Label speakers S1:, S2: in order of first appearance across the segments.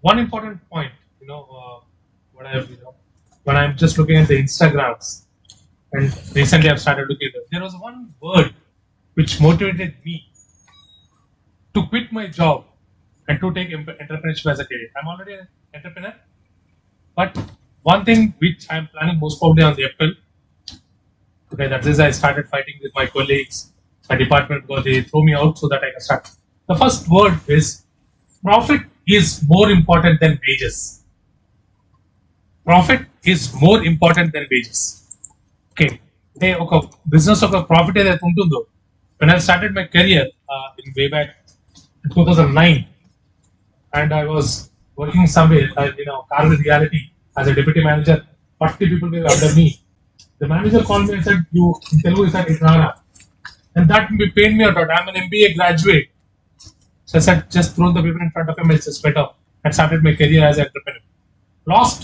S1: one important point, what I have, when I'm just looking at the Instagrams, and recently I've started looking at it, there was one word which motivated me to quit my job and to take entrepreneurship as a career. I'm already an entrepreneur, but one thing which I'm planning most probably on the April, okay, that is I started fighting with my colleagues, my department, because they throw me out so that I can start. The first word is profit is more important than wages. Profit is more important than wages. Okay. Business of a profit is untundo. When I started my career in way back in 2009, and I was working somewhere, Cargill Reality as a deputy manager, 40 people were under me. The manager called me and said, "You in Telugu is Ignara," and that pained me out. I'm an MBA graduate. So I said, just throw the paper in front of him, it's just better, and started my career as an entrepreneur. Lost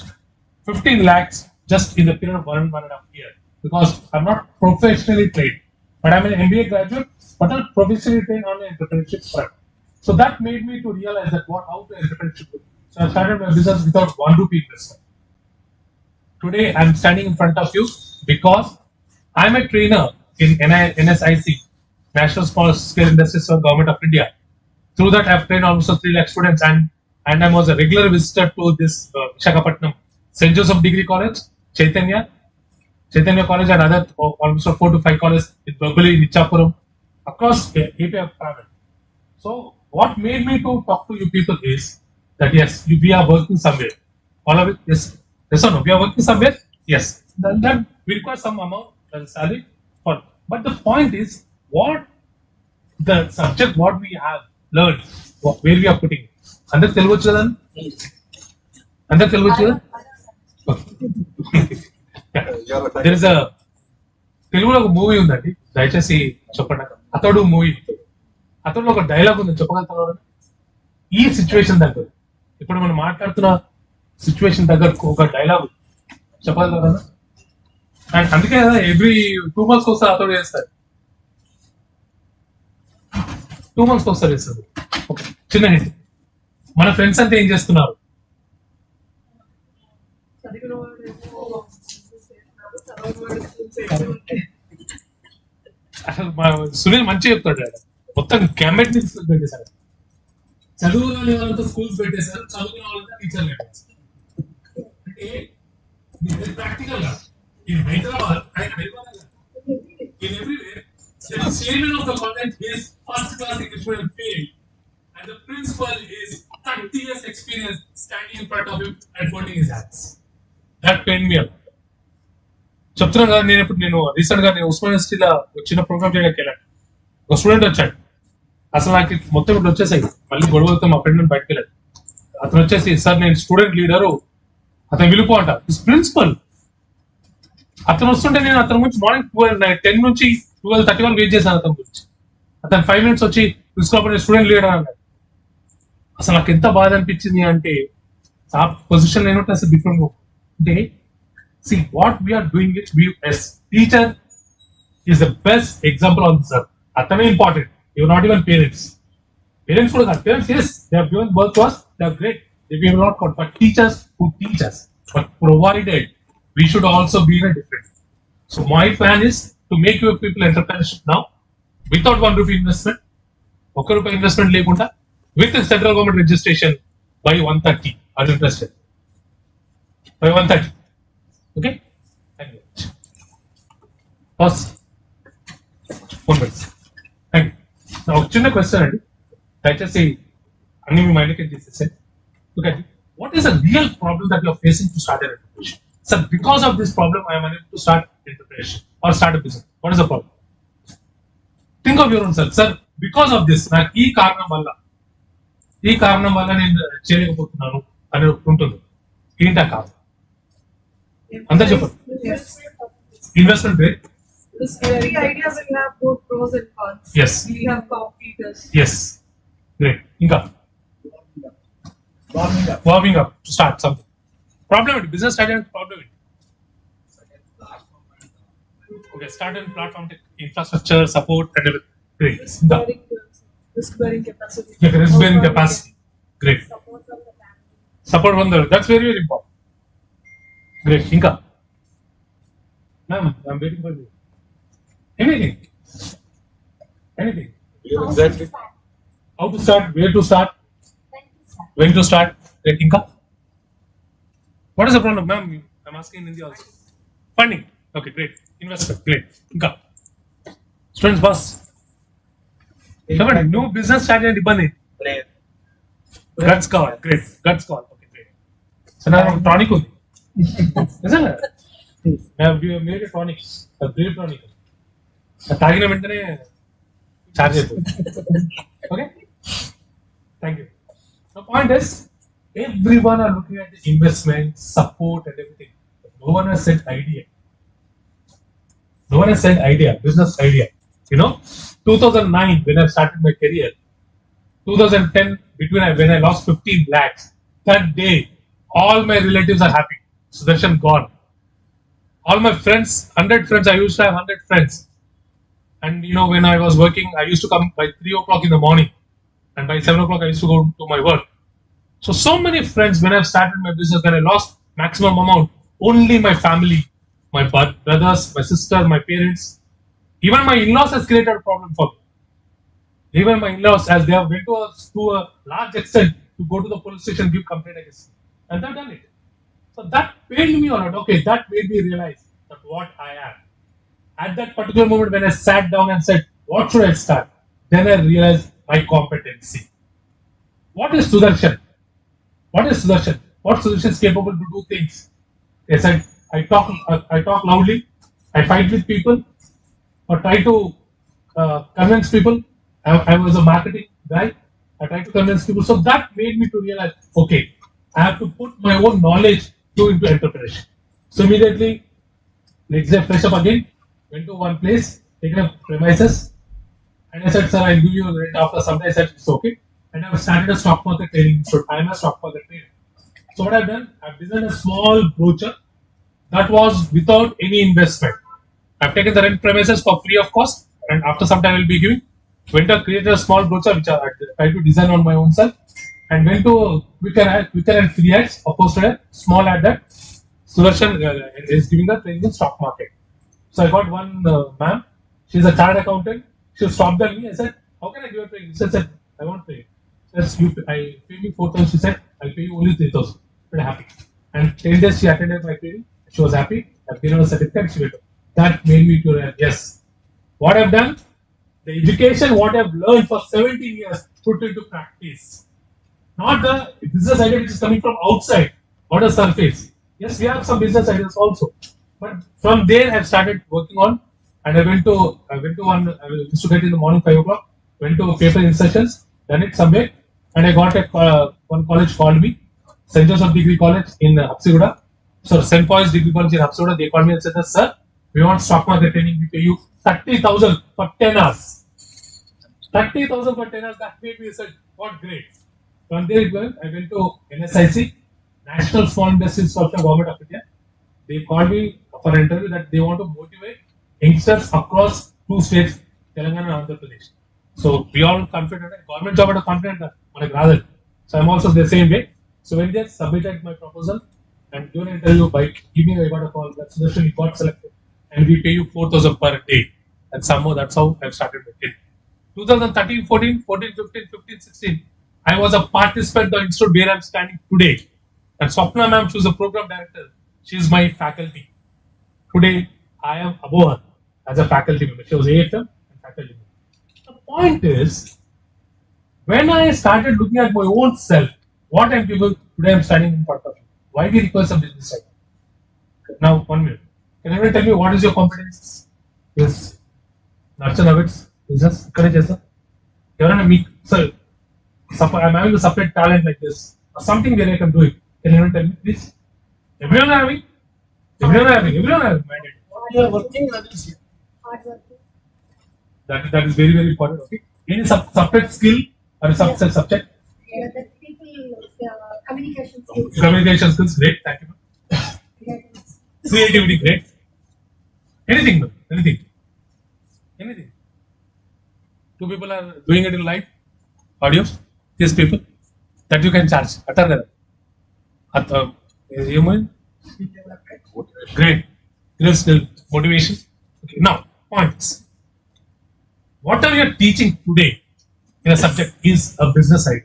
S1: 15 lakhs just in the period of 1.5 years because I'm not professionally trained, but I'm an MBA graduate, but I'm professionally trained on the entrepreneurship front. So that made me to realize that how to entrepreneurship. So I started my business without 1 rupee investment. Today I'm standing in front of you because I'm a trainer in NSIC, National Small Scale Industries for Government of India. Through that, I've trained almost 3 lakh students, and I was a regular visitor to this Visakhapatnam, St. Joseph Degree College, Chaitanya College, and other almost 4 to 5 colleges in Babali, Nichapuram, across AP of travel. So, what made me to talk to you people is that yes, we are working somewhere. All of it, yes or no? We are working somewhere. Yes, then we require some amount as a salary for. But the point is, what the subject, what we have learned, where we are putting it. Under Telugu children? Under Telugu children? There is a Telugu ఒక movie ఉందండి, దయచేసి చెప్పండి. అతడు movie, అతడు ఒక dialogue ఉంది, చెప్పగలుగుతారు? ఈ సిచ్యువేషన్ దగ్గర, ఇప్పుడు మనం మాట్లాడుతున్న సిచ్యువేషన్ దగ్గర ఒక డైలాగ్ చెప్పగలుగుతారా? అండ్ అందుకే కదా ఎవ్రీ 2 months వస్తే అతడు చేస్తారు, 2 months వస్తారు చేస్తారు. చిన్న హింట్, మన ఫ్రెండ్స్ అంతా ఏం చేస్తున్నారు? అసలు సునీల్ మంచిగా చెప్తాడు, మొత్తం క్యామెట్ పెట్టేశారు. చదువుకునే వాళ్ళంతా స్కూల్స్ పెట్టేశారు, చదువుకునే వాళ్ళంతా టీచర్లు పెట్టేశారు. అంటే ప్రాక్టికల్ గా in Hyderabad in everywhere the chairman of the college is first class English medium failed, and the principal is 30 years experience standing in front of him and holding his hands. That pained me up. చెప్తున్నాను కదా, నేను recent గా ఉస్మాన్ యూనివర్సిటీలో చిన్న programme చేయడానికి వెళ్ళాను. ఒక student వచ్చాడు, అసలు నాకు మొత్తం ఇప్పుడు వచ్చేసాయి, మళ్ళీ గొడవలతో మా ఫ్రెండ్ బయటకు వెళ్ళాడు. అతను వచ్చేసి, సార్ నేను స్టూడెంట్ లీడరు, అతను విలుపు అంట, ప్రిన్సిపల్. అతను వస్తుంటే నేను అతని గురించి మార్నింగ్ 10 నుంచి 12:30 వరకు వెయిట్ చేశాను అతని గురించి. అతను 5 minutes వచ్చి ప్రిన్సిపల్ స్టూడెంట్ లీడర్ అన్నాడు. అసలు నాకు ఎంత బాధ అనిపించింది అంటే, ఆ పొజిషన్ ఏమంటే అసలు డిఫరెంట్ అంటే, see what we are doing it, we as teacher is the best example on this earth. Atane important, you're not even parents కూడా కాదు. Parents, yes, they have given birth to us, they are great, they will not count, but teachers who teach us, but provided we should also be in a different. So my plan is to make your people entrepreneurship now without 1 rupee investment, 1 rupee investment lekunda, with the central government registration by 130. Are you interested? By 130. Okay? Thank you. Pause. 1 minute. Thank you. Now, చిన్న question అండి, దయచేసి అన్ని మీ మైండ్కి తీసేసాయి. Look at it. What is a real problem that you are facing to start an entrepreneurship? Sir, because of this problem, I am unable to start entrepreneurship or start a business. What is the problem? Think of your own self. Sir, because of this, నాకు ఈ కారణం వల్ల నేను చేయలేకపోతున్నాను అని ఉంటుంది. ఏంటా కారణం? అందరూ చెప్పండి. Investment rate.
S2: Every idea will have both pros and cons.
S1: Yes.
S2: We have competitors.
S1: Yes. Great. Inka. Warming up to start something. Problem it. Business started problem it. Okay. Start in platform infrastructure support and everything. Great.
S2: Risk bearing capacity.
S1: Yeah, risk bearing capacity. Great.
S2: Support from the family.
S1: Support from the, that's very, very important. Great. Inka. Ma'am, I'm waiting for you. Anything. Anything.
S3: Exactly.
S1: How to start, where to start, when to start. Great. Inka. What is the problem, ma'am? I'm asking in Hindi also. Funding. Okay, great. Investment. Great. Inka. Students, boss. New business strategy.
S3: Prayer.
S1: Guts call. Great. Guts call. Okay, great. So now tonic ఉంది. Isn't it? We have made a tonic. A brave tonic. తాగిన వెంటనే charge అయిపోతుంది. Okay? Thank you. The point is, everyone are looking at the investment, support, and everything. But no one has said idea. No one has said idea, business idea. 2009 when I started my career, 2010 when I lost 15 lakhs, that day all my relatives are happy. Sudarshan gone. All my friends, 100 friends, I used to have 100 friends. And when I was working, I used to come by 3 o'clock in the morning. And by 7 o'clock, I used to go to my work. So many friends, when I started my business, when I lost maximum amount, only my family, my brothers, my sister, my parents, even my in-laws has created a problem for me. Even my in-laws, as they have went to a large extent to go to the police station and give complaint against me. And they've done it. So that pained me a lot. Okay, that made me realize that what I am. At that particular moment when I sat down and said, what should I start? Then I realized my competency. What is Sudarshan? What is Sudarshan? What Sudarshan is capable to do things? They said, I talk loudly, I fight with people, or try to convince people. I was a marketing guy. I tried to convince people. So that made me to realize, okay, I have to put my own knowledge into entrepreneurship. So immediately, next day, fresh up again, went to one place, taken up premises, and I said, sir, I'll give you rent after some day. I said, it's okay. And I've started a stock market trading. So I'm a stock market trader. So what I've done, I've designed a small brochure that was without any investment. I've taken the rent premises for free of cost, and after some time I'll be giving. Went to create a small brochure which I tried to design on my own self, and went to Quicker and free ads, posted a small ad that Sudarshan is giving the training in stock market. So I got one ma'am, she's a chartered accountant. She stopped at me. I said, how can I give a training? She said, I want training. I pay me 4,000. She said, I'll pay you only 3,000. Pretty happy. And 10 days she attended my training. She was happy. I've given her a certificate. She went. That made me to realize, yes, what I've done, the education, what I've learned for 17 years, put into practice. Not the business idea which is coming from outside or the surface. Yes, we have some business ideas also. But from there, I've started working on, and I went to one, I used to get in the morning 5 o'clock, went to paper insertions, done it somewhere, and I got one college called me, St. Joseph Degree College in Hapsiguda. So St. Paul's Degree College in Hapsiguda, they called me and said, sir, we want stock market training, we pay you 30,000 for 10 hours. 30,000 for 10 hours, that made me say, what great. From there it went, I went to NSIC, National Small Industries Corporation, Government of India. They called me for an interview that they want to motivate youngsters across 2 states, Telangana and Andhra Pradesh. So we all confident, government job at a confident, rather. So I'm also the same way. So when they submitted my proposal and given an interview by giving I got a call that Sudarshan you got selected and we pay you 4,000 per day. And somehow that's how I've started my kid. 2013, 14, 14, 15, 15, 16, I was a participant of the institute where I'm standing today. And Swapna ma'am, she was a program director. She is my faculty. Today, I am above her as a faculty member. She was AFM and faculty member. The point is, when I started looking at my own self, what I'm doing, today I'm standing in front of you. Why do you require some business idea? Now, 1 minute. Can anyone tell me what is your competence? Yes. Nurture habits, business, encourage yourself. You're meek. So, I'm having a separate talent like this. Or something where I can do it. Can anyone tell me, please? Everyone are having? Everyone are having.
S3: You are working others here.
S2: Hard working.
S1: That is very, very important. Okay. Any separate skill or subject?
S2: Yeah, the people, communication skills.
S1: Communication skills, great. Thank you.
S2: Creativity.
S1: Creativity, great. Anything, no? Anything. 2 people are doing it in live audio. These people that you can charge. Human? Great. There's the motivation. Okay. Now, points. Whatever you're teaching today in a subject is a business idea.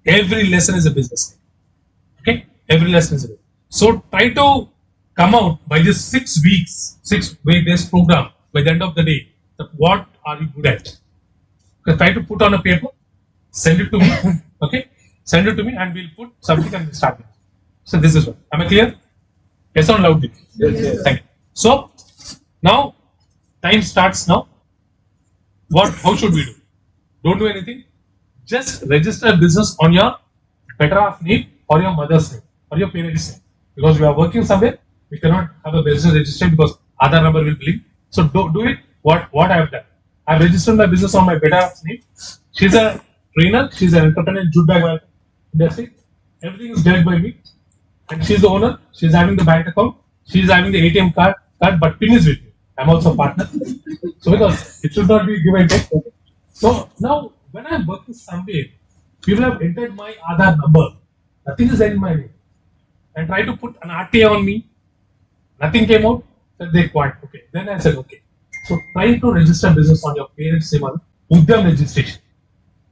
S1: Every lesson is a business idea. Okay? Every lesson is a business. So try to come out by this 6 weeks, 6 week days program by the end of the day. That what are you good at? Okay, try to put on a paper, send it to me. Okay? Send it to me and we'll put something and we'll start. So this is what. Am I clear? Yes or loudly?
S3: Yes.
S1: Thank you. So now time starts now. How should we do? Don't do anything. Just register a business on your better half name or your mother's name or your parents' name. Because we are working somewhere, we cannot have a business registered because Aadhaar number will blink. So do it. What I have done. I have registered my business on my better half's name. She's a trainer. She's an entrepreneur in jute bag industry. Everything is done by me. And she's the owner. She's having the bank account. She's having the ATM card, but PIN is with me. I'm also a partner. So because it should not be give and take. Okay. So now when I'm working somewhere, people have entered my Aadhaar number. Nothing is there in my name. And try to put an RTA on me. Nothing came out. Said they quit. Okay. Then I said okay. So try to register business on your parents' name on āHUB registration.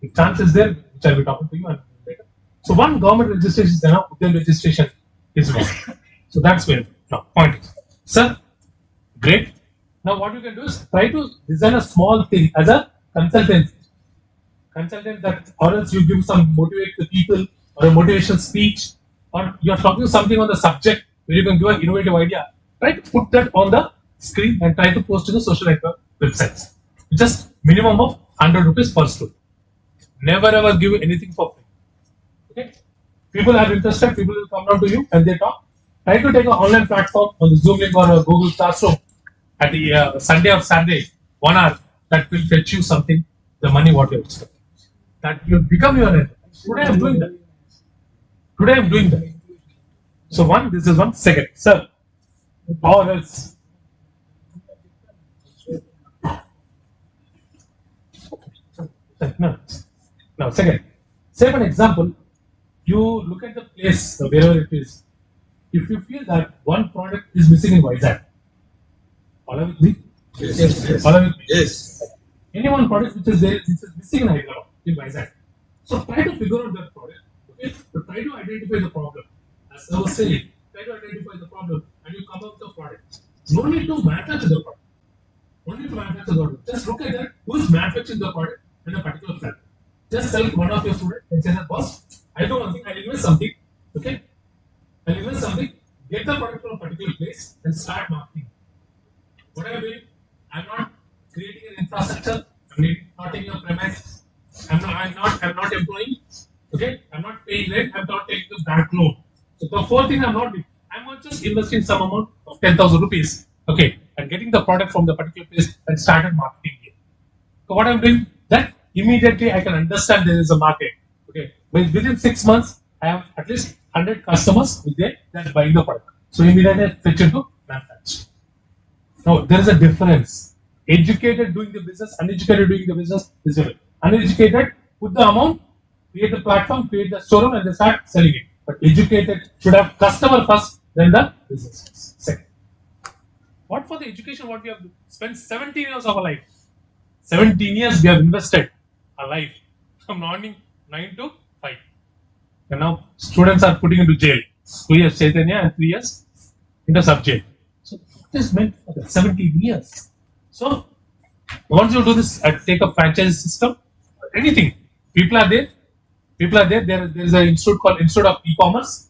S1: The chance is there, which I'll be talking to you and later. So one government registration is there now, āHUB registration is wrong. So that's where now point is. Sir, great. Now what you can do is try to design a small thing as a consultant. Consultant that or else you give some motivate the people or a motivational speech or you're talking something on the subject where you can give an innovative idea. Try to put that on the screen and try to post to the social network websites. Just minimum of 100 rupees per student. Never ever give anything for free. Okay? People are interested, people will come down to you and they talk. Try to take an online platform on the Zoom link or a Google Classroom at the Sunday or Saturday, 1 hour, that will fetch you something, the money what you expect. That will become your end. Today I am doing that. Today I am doing that. So this is one. Second, sir, or else. No, second. Say for example, you look at the place, wherever it is. If you feel that one product is missing in Vizag, follow with me?
S3: Yes.
S1: Follow with me?
S3: Yes.
S1: Any one product which is there, which is missing in Hyderabad, in Vizag. So try to figure out that product. Okay? So try to identify the problem. As I was saying, try to identify the problem and you come up with the product. No need to manufacture the product. No need to manufacture the product. Just look at that. Who is manufacturing the product in a particular factory? Just tell one of your students and say that, boss, I do one thing, I'll invest something. Okay? I'll invest something, get the product from a particular place and start marketing. What am I doing? I'm not creating an infrastructure, I'm not taking a premise, I'm not employing, okay? I'm not paying rent, I'm not taking the bank loan. So the fourth thing I'm not doing, I'm not just investing some amount of 10,000 rupees, okay, and getting the product from the particular place and started marketing it. So what I'm doing, that immediately I can understand there is a market. Okay, within 6 months, I have at least 100 customers with that buying the product. So immediately I fetch into manufacturing. Now there is a difference. Educated doing the business, uneducated doing the business is different. Uneducated, put the amount, create the platform, create the showroom, and they start selling it. But educated should have customer first, then the business second. What for the education? What we have spent 17 years of our life. 17 years we have invested our life from morning 9 to 5. And now students are putting into jail. 2 years Chaitanya and 3 years into sub jail. So what is meant for that? 17 years. So once you do this, take a franchise system, anything. People are there. There is an institute called Institute of E-commerce.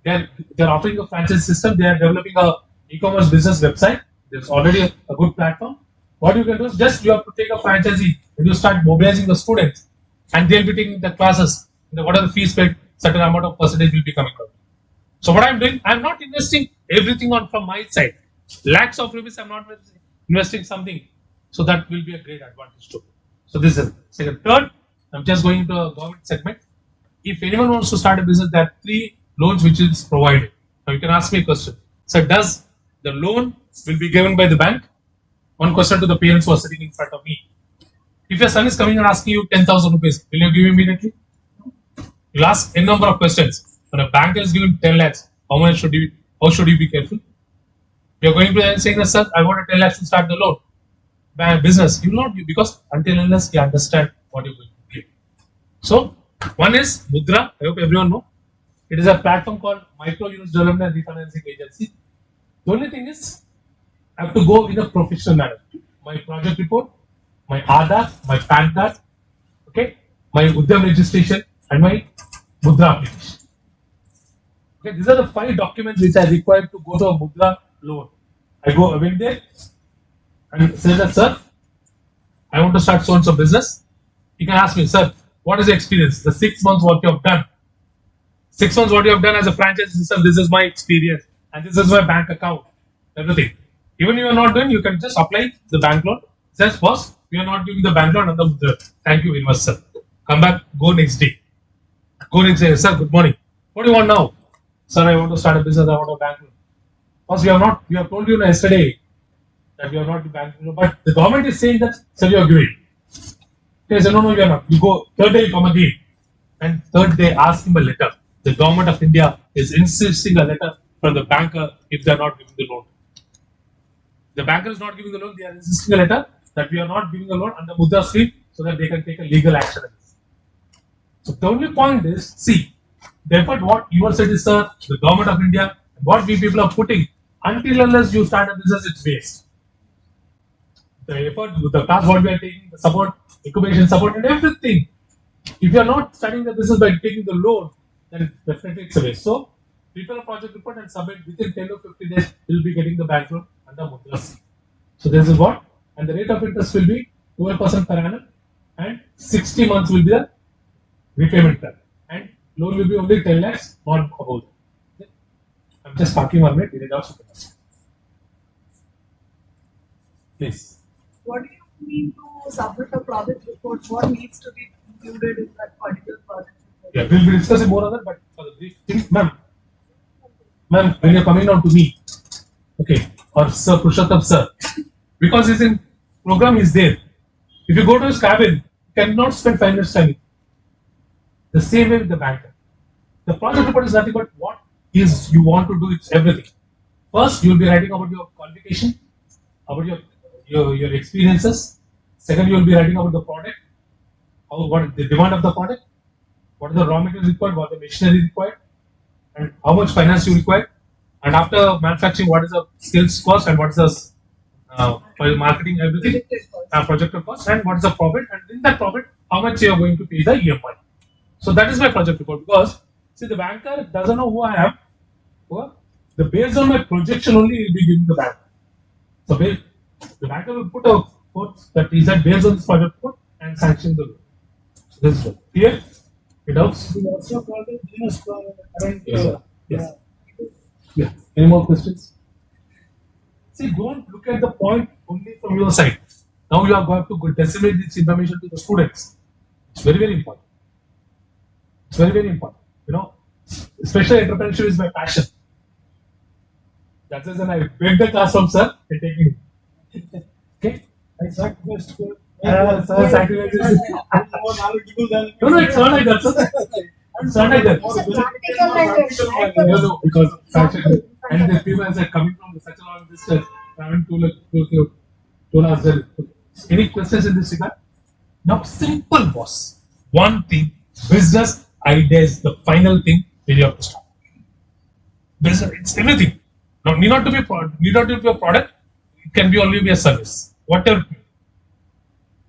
S1: They're offering a franchise system. They are developing a e-commerce business website. There's already a good platform. What you can do is just you have to take a franchisee and you start mobilizing the students, and they'll be taking the classes. What are the fees paid? Certain amount of percentage will be coming out. So what I'm doing, I'm not investing everything on from my side. Lakhs of rupees, I'm not investing something. So that will be a great advantage too. So this is second. Third, I'm just going into a government segment. If anyone wants to start a business, there are 3 loans which is provided. Now you can ask me a question. So does the loan will be given by the bank? One question to the parents who are sitting in front of me. If your son is coming and asking you 10,000 rupees, will you give immediately? You'll ask a number of questions. When a banker is giving 10 lakhs, how should you be careful? You're going to saying, sir, I want a 10 lakhs to start the loan. Business, you will not give because until unless you understand what you're going to give. So, one is Mudra. I hope everyone know. It is a platform called Micro Units Development and Refinancing Agency. The only thing is, I have to go in a professional manner. My project report, my Aadhaar, my PAN card, okay, my Udyam registration, and my Mudra application. Okay, these are the 5 documents which are required to go to a Mudra loan. I went there and said that, sir, I want to start so and so business. You can ask me, sir, what is the experience? The 6 months what you have done. 6 months what you have done as a franchise system, this is my experience and this is my bank account, everything. Even if you are not doing, you can just apply the bank loan. Says, boss, we are not giving the bank loan and thank you very much, sir. Come back, go next day. Go next day, sir, good morning. What do you want now? Sir, I want to start a business, I want a bank loan. Boss, we have told you yesterday that we are not the bank loan, but the government is saying that, sir, you are giving. Okay, so no, you are not. You go, third day you come again. And third day ask him a letter. The government of India is insisting a letter from the banker if they are not giving the loan. The banker is not giving the loan, they are insisting a letter that we are not giving a loan under Mudra scheme so that they can take a legal action. So the only point is, see, the effort what your city, sir, the government of India, what we people are putting, until unless you start a business, it's waste. The effort, the class what we are taking, the support, incubation support and everything. If you are not starting the business by taking the loan, then definitely it's a waste. So, prepare a project report and submit within 10 or 15 days, you will be getting the bank loan under Mudra scheme. So, this is what, and the rate of interest will be 12% per annum and 60 months will be the repayment term. And loan will be only 10 lakhs, not above. Okay. I'm just talking 1 minute, it is also please.
S2: What do you mean to submit a project report? What needs to be included in that particular project report?
S1: Yeah, we'll be discussing more on that, but for the brief thing, ma'am, when you're coming down to me, okay, or Sir Purushottam sir, because he's in program, he's there. If you go to his cabin, you cannot spend 5 minutes time. The same way with the banker. The project report is nothing but what is you want to do, it's everything. First, you will be writing about your qualification, about your experiences. Second, you will be writing about the product, what is the demand of the product, what is the raw material required, what is the machinery required, and how much finance you require. And after manufacturing, what is the sales cost and what is the marketing, everything, projected cost, and what is the profit, and in that profit, how much you are going to pay the EMI. So that is my project report, because see, the banker doesn't know who I am. Based on my projection only, he will be giving the bank. So the banker will put a quote that is based on this project report and sanction the loan. So this is clear. It helps.
S3: We also called it business current.
S1: Yes. Yeah. Any more questions? See, don't look at the point only from your side. Now you are going to disseminate this information to the students. It's very, very important. It's very, very important. You know, especially entrepreneurship is my passion. That's the reason I beg the class from sir and taking it. Okay?
S3: I sacrificed for.
S1: Sir, sacrifice. No, it's not like that, sir. It's not like that. No, because fashion and the people as coming from such a long distance, traveling to us. Any questions in this regard? Now, simple, boss. One thing, business idea is the final thing when you have to start. Business, it's everything. Now, need not to be a product. It can be only be a service. Whatever.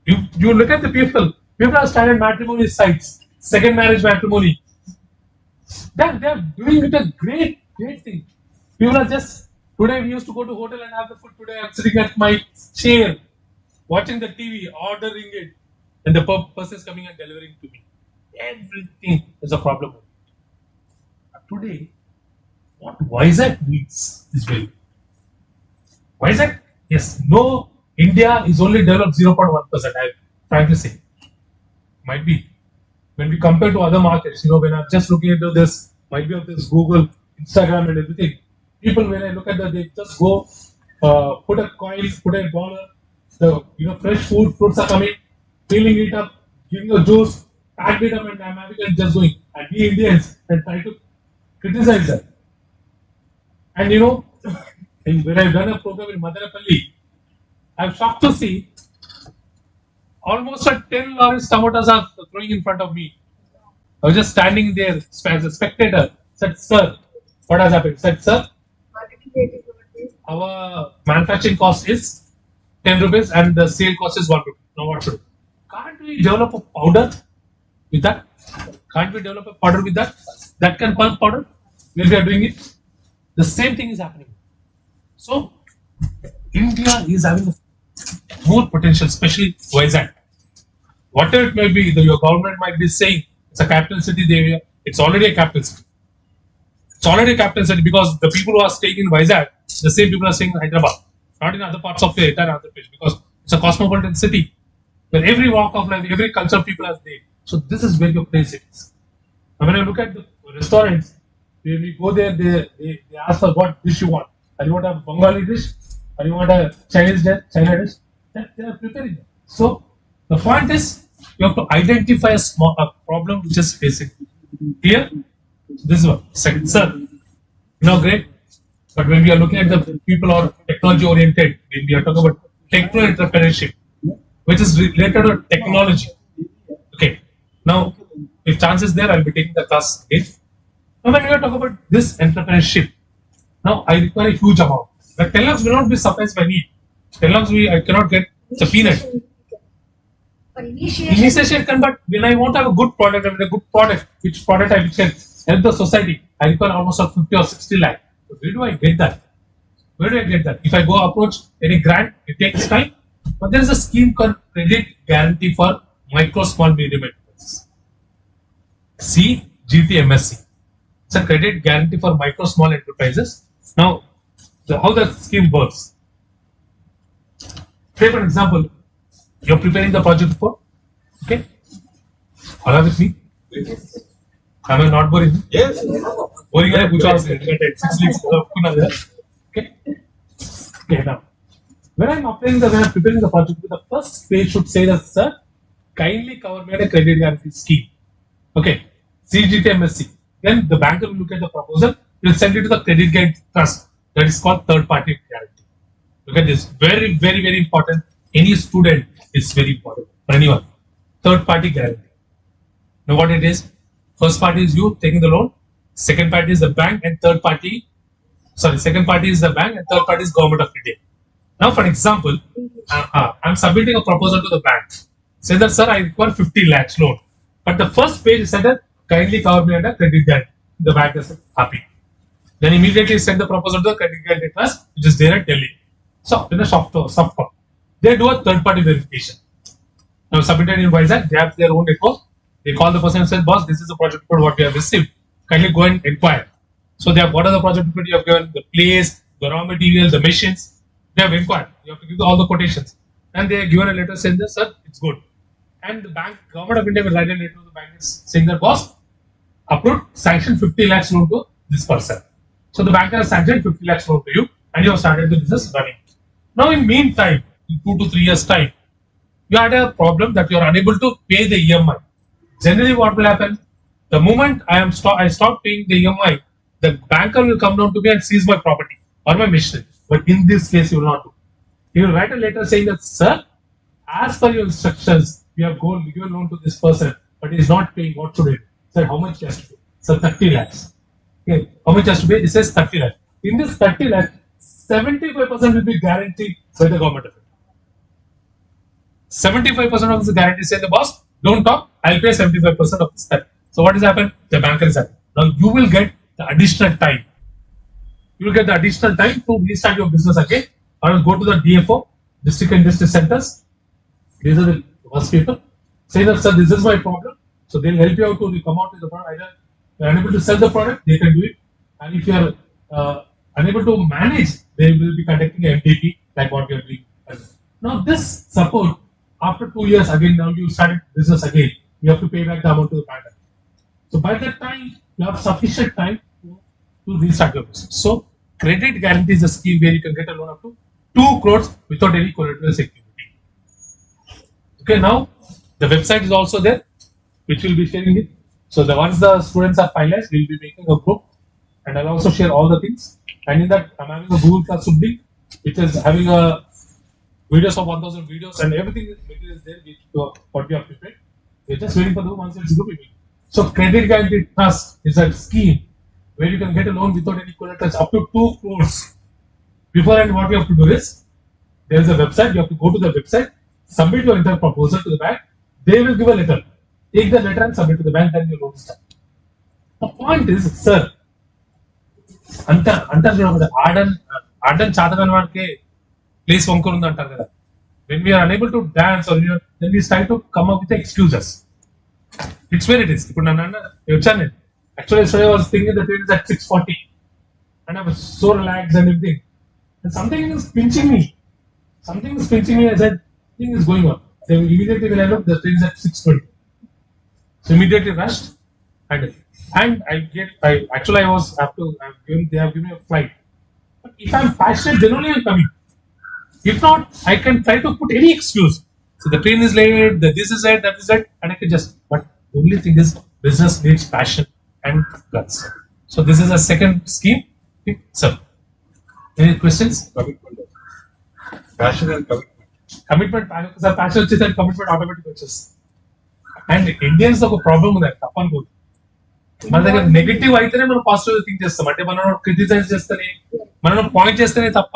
S1: You look at the people have started matrimony sites, second marriage matrimony. They are doing it a great thing. People are just, today we used to go to hotel and have the food. Today I'm sitting at my chair, watching the TV, ordering it, and the person is coming and delivering to me. Everything is a problem. Today, what Vizag needs is very good. Vizag, yes, no, India is only developed 0.1%, I frankly say. Might be. When we compare to other markets, when I'm just looking into this, might be of this Google, Instagram and everything, people, when I look at that, they just go, put a coin, put a dollar, the fresh fruits are coming, peeling it up, giving a juice, packed it up and I'm having it just going. And we Indians and try to criticize that. And you know, when I've done a program in Madanapalli, I'm shocked to see almost 10 lorries tomatoes are throwing in front of me. I was just standing there as a spectator. Said, sir, what has happened? Said, sir,
S2: Marketing rate is what is.
S1: our manufacturing cost is 10 rupees and the sale cost is 1 rupee. Now what should we do? Can't we develop a powder with that? Can't we develop a powder with that? That can pulp powder? Where we are doing it? The same thing is happening. So, India is having more potential, especially Vizag. Whatever it may be, your government might be saying it's a capital city, it's already a capital city. It's already a capital city because the people who are staying in Vizag, the same people are staying in Hyderabad, not in other parts of the entire Andhra Pradesh, because it's a cosmopolitan city where every walk of life, every culture of people are there. So this is where your place is. And when I look at the restaurants, when we go there, they ask for what dish you want. Or you want a Bengali dish, or you want a Chinese dish, China dish, then they are preparing it. So the point is, you have to identify a problem which is facing. Here, this is one. Second, sir, great. But when we are looking at the people who are technology oriented, when we are talking about techno entrepreneurship, which is related to technology. Okay. Now, if chance is there, I'll be taking the class again. Now, when we are talking about this entrepreneurship, now I require a huge amount. But 10 lakhs will not be sufficed by me. 10 lakhs I cannot get. It's a peanut.
S2: For initiation.
S1: Initiation can, but when I want to have a good product, I mean a good product, which product I can help the society, I require almost 50 or 60 lakh. So where do I get that? Where do I get that? If I go approach any grant, it takes time. But there is a scheme called Credit Guarantee for Micro, Small, Medium Enterprises. CGTMSC. It's a credit guarantee for micro, small enterprises. Now, how the scheme works. Say, for example, you're preparing the project report. Okay? Follow with me. Am I not boring?
S4: Yes.
S1: Boring है कुछ और 6 weeks okay. Okay, now when I'm preparing the project, the first page should say that, sir, kindly cover me a credit guarantee scheme. Okay, CGTMSC. Then the banker will look at the proposal, will send it to the credit guarantee trust. That is called third party guarantee. Look at this, very, very, very important. Any student is very important for anyone. Third party guarantee. Now what it is? First party is you taking the loan. Second party is the bank, and second party is the bank, and third party is government of India. Now, for example, I'm submitting a proposal to the bank. Say that, sir, I require 50 lakhs loan. But the first page is said that kindly cover me under credit guarantee. The bank is happy. Then immediately send the proposal to the credit guarantee trust, which is there at Delhi. So, in a soft copy, they do a third party verification. Now, submitted in Vizag, they have their own network. They call the person and say, boss, this is the project report what we have received. Kindly go and inquire. So, they have what are the project report you have given, the place, the raw material, the machines. They have inquired. You have to give all the quotations. And they have given a letter saying that, sir, it's good. And the bank, government of India will write a letter to the bank saying that, boss, approved, sanction 50 lakhs loan to this person. So the banker has sanctioned 50 lakhs loan to you, and you have started the business running. Now, in meantime, in 2 to 3 years' time, you had a problem that you are unable to pay the EMI. Generally, what will happen? The moment I stop paying the EMI, the banker will come down to me and seize my property or my machinery. But in this case, he will not do. He will write a letter saying that, sir, as per your instructions, we have given loan to this person, but he is not paying. What should I do? Sir, how much he has to pay? Sir, 30 lakhs. Okay, how much has to pay? It says 30 lakhs. In this 30 lakhs, 75% will be guaranteed by the government of India. 75% of the guarantee say the boss, don't talk, I'll pay 75% of this time. So what has happened? The banker is happy. Now you will get the additional time. You will get the additional time to restart your business again, or go to the DFO, district and district centers. These are the first people. Say that, sir, this is my problem. So they'll help you out to come out with the product. Either you're unable to sell the product, they can do it. And if you're unable to manage, they will be conducting an MDP like what we are doing. Now this support, after 2 years again, now you started business again, you have to pay back the amount to the bank. So by that time, you have sufficient time to restart your business. So credit guarantee is a scheme where you can get a loan up to 2 crores without any collateral security. Okay, now the website is also there, which will be sharing it. So once the students are finalized, we'll be making a group and I'll also share all the things. And in that, I'm having a Google Classroom link, which is having a videos of 1000 videos and everything is material is there, which what we have prepared. We're just waiting for the once it's grouping. So credit guarantee trust is a scheme where you can get a loan without any collateral up to 2 crores. Before, and what you have to do is, there is a website, you have to go to the website, submit your entire proposal to the bank, they will give a letter. Take the letter and submit to the bank, then your loan is done. The point is, sir, అంటారు చూడ ఆడని చాతగాని వాడికి place వంకరుంది అంటారు కదా. When we are unable to dance or then we try to come up with excuses. It's where it is. ఇప్పుడు నన్ను వచ్చాను నేను. Actually, yesterday I was thinking the train is at 6:40 and I was so relaxed and everything. And something is pinching me. I said, thing is going on. Then immediately when I look, the train is at 6:20. So immediately rushed and I was they have given me a flight. But if I'm passionate, then only I'm coming. If not, I can try to put any excuse. So the train is late, this is it, that is it, and I can just. But the only thing is, business needs passion and guts. So this is a second scheme. Sir, any questions?
S4: Commitment. Passion and commitment.
S1: Commitment. Sir, passion వచ్చేసి and commitment automatic వచ్చేసి. And Indians ఒక problem ఉంది తప్పనుకోదు. మన దగ్గర negative అయితేనే మనం positive think చేస్తాం. అంటే మనం క్రిటిసైజ్ చేస్తేనే, మనం పాయింట్ చేస్తేనే తప్ప,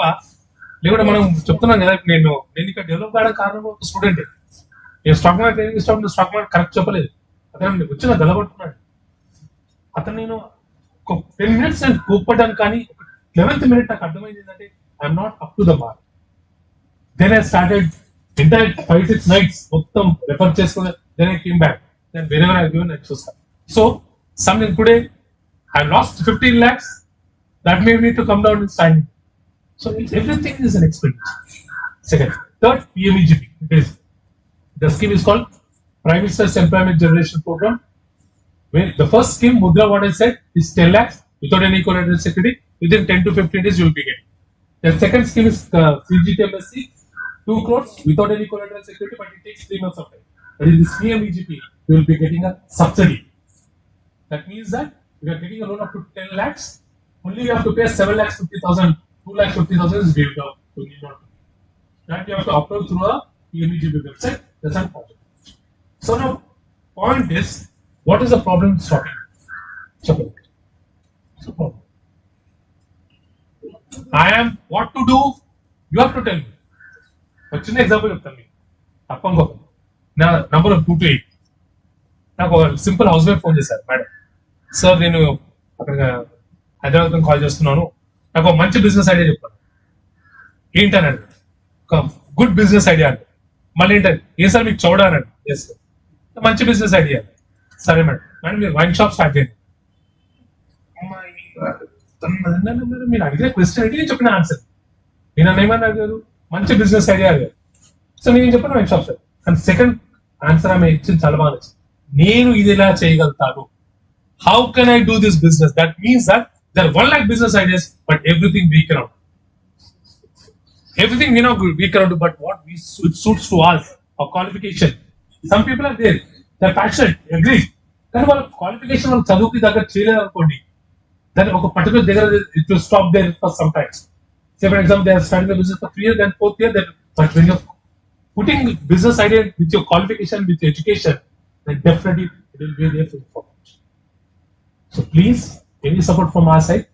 S1: లేకుంటే మనం చెప్తున్నాం కదా. నేను ఇక్కడ డెవలప్ కావడానికి కారణం ఒక స్టూడెంట్. నేను స్టాక్ మార్కెట్ ట్రైనింగ్ ఇస్తాను, స్టాక్ మార్కెట్ కరెక్ట్ చెప్పలేదు. అతను వచ్చిన గెలగొట్టున్నాడు. అతను నేను ఒక 10 minutes నేను కూపడ్డాను, కానీ 11th minute నాకు అర్థమైంది ఏంటంటే I'm not up to the mark. Then I started entire 5-6 nights మొత్తం రెఫర్ చేసుకుని then I came back. Then wherever I given I చూస్తాను. So something today I lost 15 lakhs, that made me to come down and stand. So everything is an expenditure. Second, third, PMEGP. The scheme is called Prime Minister's Employment Generation Program. Where the first scheme, Mudra, what I said, is 10 lakhs without any collateral security. Within 10 to 15 days, you will be getting. The second scheme is CGTMSC, 2 crores without any collateral security, but it takes 3 months of time. But in this PMEGP, you will be getting a subsidy. That means that you are getting a loan up to 10 lakhs, only you have to pay 7,50,000, 2,50,000 is waived off. You need not to. That you have to upload through a PMEGP website. That's not possible. So now, point is, what is the problem stopping? What's the problem? I am what to do. You have to tell me. What's an example of telling me? Now, number of 2 to 8. నాకు simple house wife phone చేశారు, madam sir నేను అక్కడ Hyderabad call చేస్తున్నాను, నాకు ఒక మంచి business idea చెప్పాను. ఏంటని అడిగాడు. ఒక గుడ్ బిజినెస్ ఐడియా అంటే మళ్ళీ ఏంటంటే ఏ సార్ మీకు చూడా అన్నాడు. ఎస్ మంచి బిజినెస్ ఐడియా. సరే మేడం, మేడం మీరు వైన్ షాప్ స్టార్ట్ చేయండి. మీరు అడిగే క్వశ్చన్ అయితే నేను చెప్పిన ఆన్సర్. నేను నన్ను ఏమన్నా అడిగారు, మంచి బిజినెస్ ఐడియా అడిగారు. సో నేను చెప్పాను wine shop sir. And second answer ఆమె ఇచ్చింది చాలా బాగా నచ్చింది. నేను ఇది ఎలా చేయగలుగుతాను, how can I do this business. That means that there are 1 lakh business ideas, but everything we cannot. Everything we cannot do, but what it suits to us, our qualification. Some people are there, they are passionate, agree. కానీ వాళ్ళ qualification వాళ్ళు చదువుకి దగ్గర చేయలేదు అనుకోండి, దాన్ని ఒక particular దగ్గర it will stop there for some time. Say for example, they are starting the business for 3 years, then 4th year, then but when you're putting business idea with your qualification, with your education, then definitely it will be there for you. So please, any support from our side.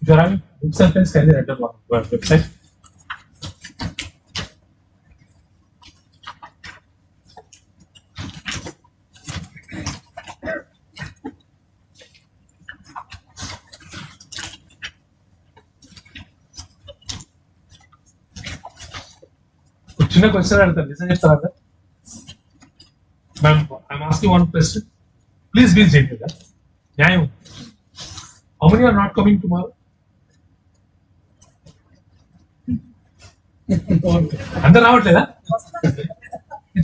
S1: If you are having books and pens, can you write on our website? చిన్న question అడుగుతాను, నిజం చెప్తారా? Ma'am, I'm asking one question. Please be genuine. న్యాయం. How many are not coming tomorrow? అందరు రావట్లేదా?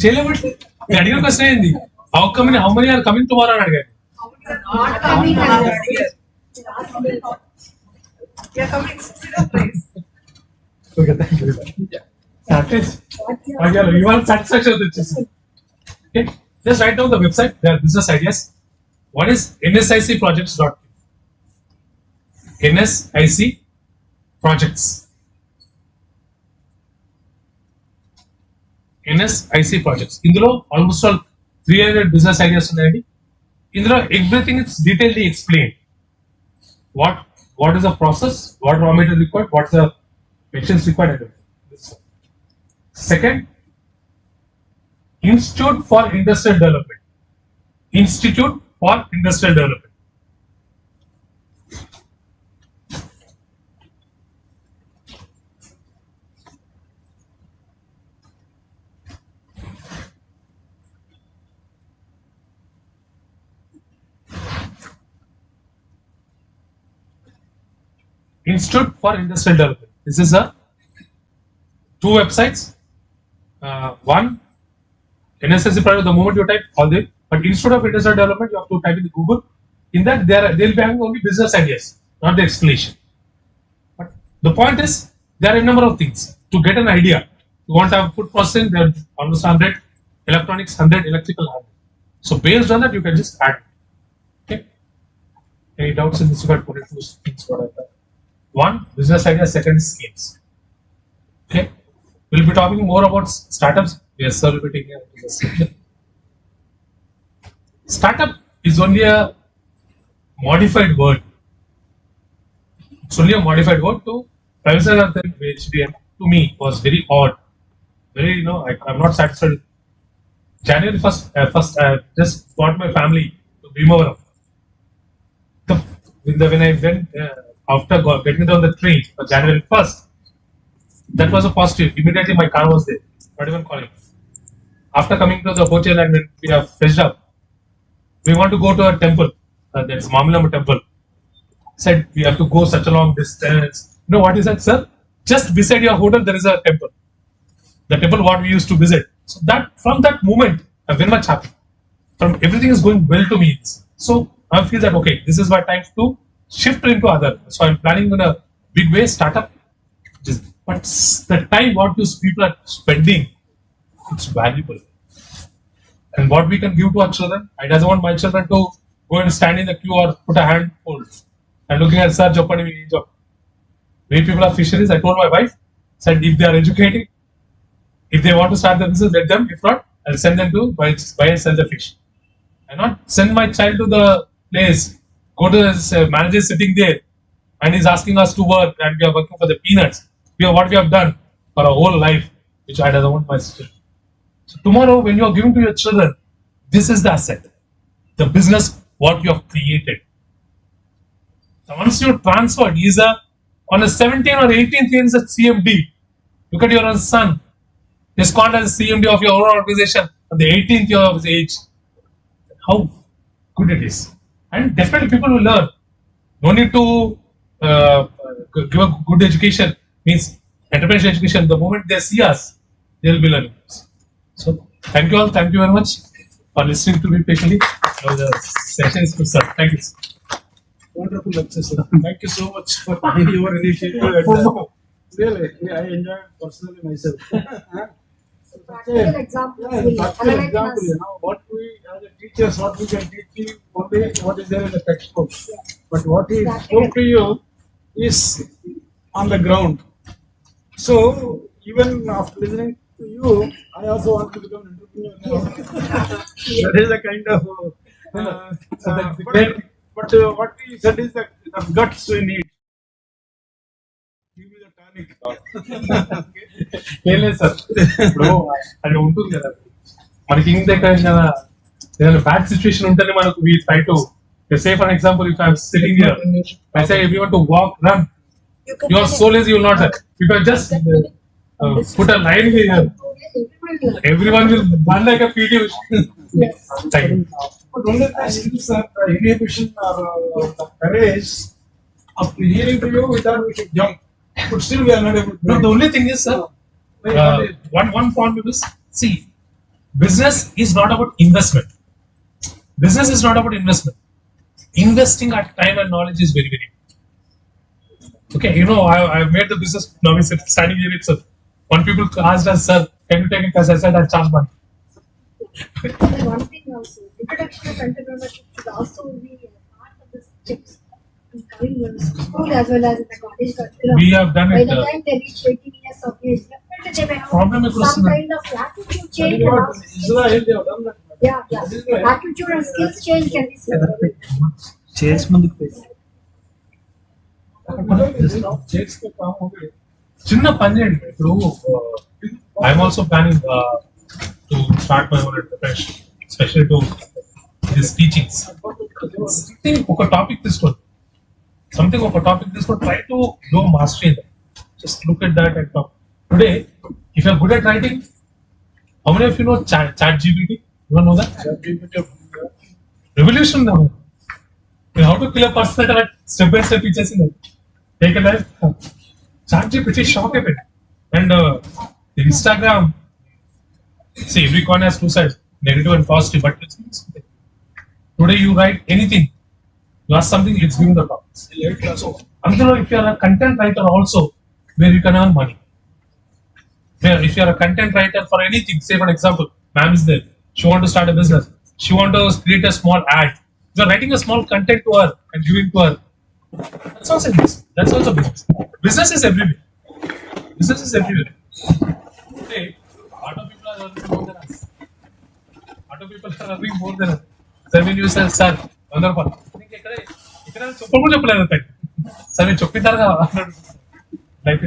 S1: చేయలేమంటే నేను అడిగిన question ఏంది, how many are coming tomorrow అని అడిగాను. Okay, thank you. ఇవాళ సాటిస్ఫాక్షన్ వచ్చేసి. Okay, just write down the website. There are business ideas. One is nsicprojects.in. NSIC projects. NSIC projects. ఇందులో almost all 300 business ideas ఉన్నాయండి. ఇందులో everything is detailedly explained. What is the process? What raw material required? What's the machines required? Second, Institute for Industrial Development. Institute for Industrial Development. Institute for Industrial Development. This is a two websites. One NSSC project. The moment you type all the, but Institute of Industrial Development, you have to type in the Google. In that, they'll be having only business ideas, not the explanation. But the point is, there are a number of things to get an idea. You want to have food processing, there are almost 100, electronics 100, electrical 100. So based on that, you can just add. Okay. Any doubts in this regard? Put it two things. What I've done. One, business idea. Second, schemes. Okay. We'll be talking more about startups. Yes, sir. We'll be taking this section. Startup is only a modified word. It's only a modified word to Professor HDM. To me, was very odd. Very, I'm not satisfied. January 1st, I just brought my family to Bhimavaram. When I went after getting on the train on January 1st, that was a positive. Immediately my car was there, not even calling. After coming to the hotel and when we have fetched up, we want to go to a temple. There's Mamilamma temple. Said we have to go such a long distance. You know what is that, sir? Just beside your hotel there is a temple. The temple what we used to visit. So that from that moment, I'm very much happy. From everything is going well to me. So I feel that okay, this is my time to shift into other. So I'm planning in a big way startup. But the time what these people are spending, it's valuable. And what we can give to our children, I doesn't want my children to go and stand in the queue or put a hand hold and looking at sir job. We people are fisheries. I told my wife, said if they are educating, if they want to start the business, let them. If not, I'll send them to buy and sell the fish. I not send my child to the place, go to the manager sitting there, and he's asking us to work, and we are working for the peanuts. What we have done for our whole life, which I don't want my children. So tomorrow, when you are giving to your children, this is the asset, the business what you have created. So once you transferred, he's on a 17th or 18th year is a CMD. Look at your own son. He's called as CMD of your own organization on the 18th year of his age. How good it is. And definitely people will learn. No need to give a good education. Means entrepreneurship education. The moment they see us, they will be learning. So thank you all. Thank you very much for listening to me patiently. Now the session is to start. Thank you.
S3: Wonderful lecture, sir. Thank you so much for your initiative. Really, I enjoyed personally myself.
S2: Practical examples will
S3: Practical
S2: enlighten
S3: example,
S2: us.
S3: what we as a teachers, what we can teach you only what is there in the textbook. But what he spoke to you is on the ground. So even after listening to you, I also want to become an entrepreneur now. That is a kind of. But what he said is that the guts we need. Give me the tonic.
S1: ఏం లేదు sir ఇప్పుడు అది ఉంటుంది కదా మనకి ఇంత ఏదైనా bad situation ఉంటేనే మనకు we try to say for example if I'm sitting here I say if you want to walk run you are so lazy you will not run. If you just put a line here, everyone will run like a PT Usha. Thank you.
S3: But only thing is that the inhibition or the courage of hearing to you, we thought we should jump. But still we are not able to.
S1: No, the only thing is, sir, one point is, see, business is not about investment. Business is not about investment. Investing our time and knowledge is very, very important. Okay, I've made the business, now we're standing here itself. One people asked us, sir, can you take a class? I said, I'll charge money.
S2: One thing also, introduction of entrepreneurship should also be a part of the tips.
S5: in coming years, school as well as in the college curriculum.
S1: We have done
S5: By
S1: it.
S5: the time they reach 18 years of age, definitely they may have
S1: Problem is
S5: some kind of attitude change and also
S3: Israel, they have done that.
S5: yeah, attitude and skills change can be seen.
S6: Chairs ముందుకు పోయి
S3: Checks के काम हो गए.
S1: చిన్న పని చేయండి ఇప్పుడు I'm also planning to start my own entrepreneurship special to this teachings something ఒక టాపిక్ తీసుకోండి try to do mastery just look at that and talk today if you are good at writing how many of you know chat GPT you know that revolution how to kill a person at step by step ఇచ్చేసింది take a life chat gpt shock it and Instagram see every coin has two sides negative and positive but today you write anything you ask something it's giving the topics so అందులో if you are a content writer also where you can earn money where if you are a content writer for anything say for example ma'am is there she want to start a business she want to create a small ad you are writing a small content to her and giving to her that's also business. Business is everywhere today auto people are earning more than us seven you say sir వందరూపాయలు ఇక్కడ చెప్పు చెప్పలేదు సరే మీరు చెప్పిస్తారు కదా life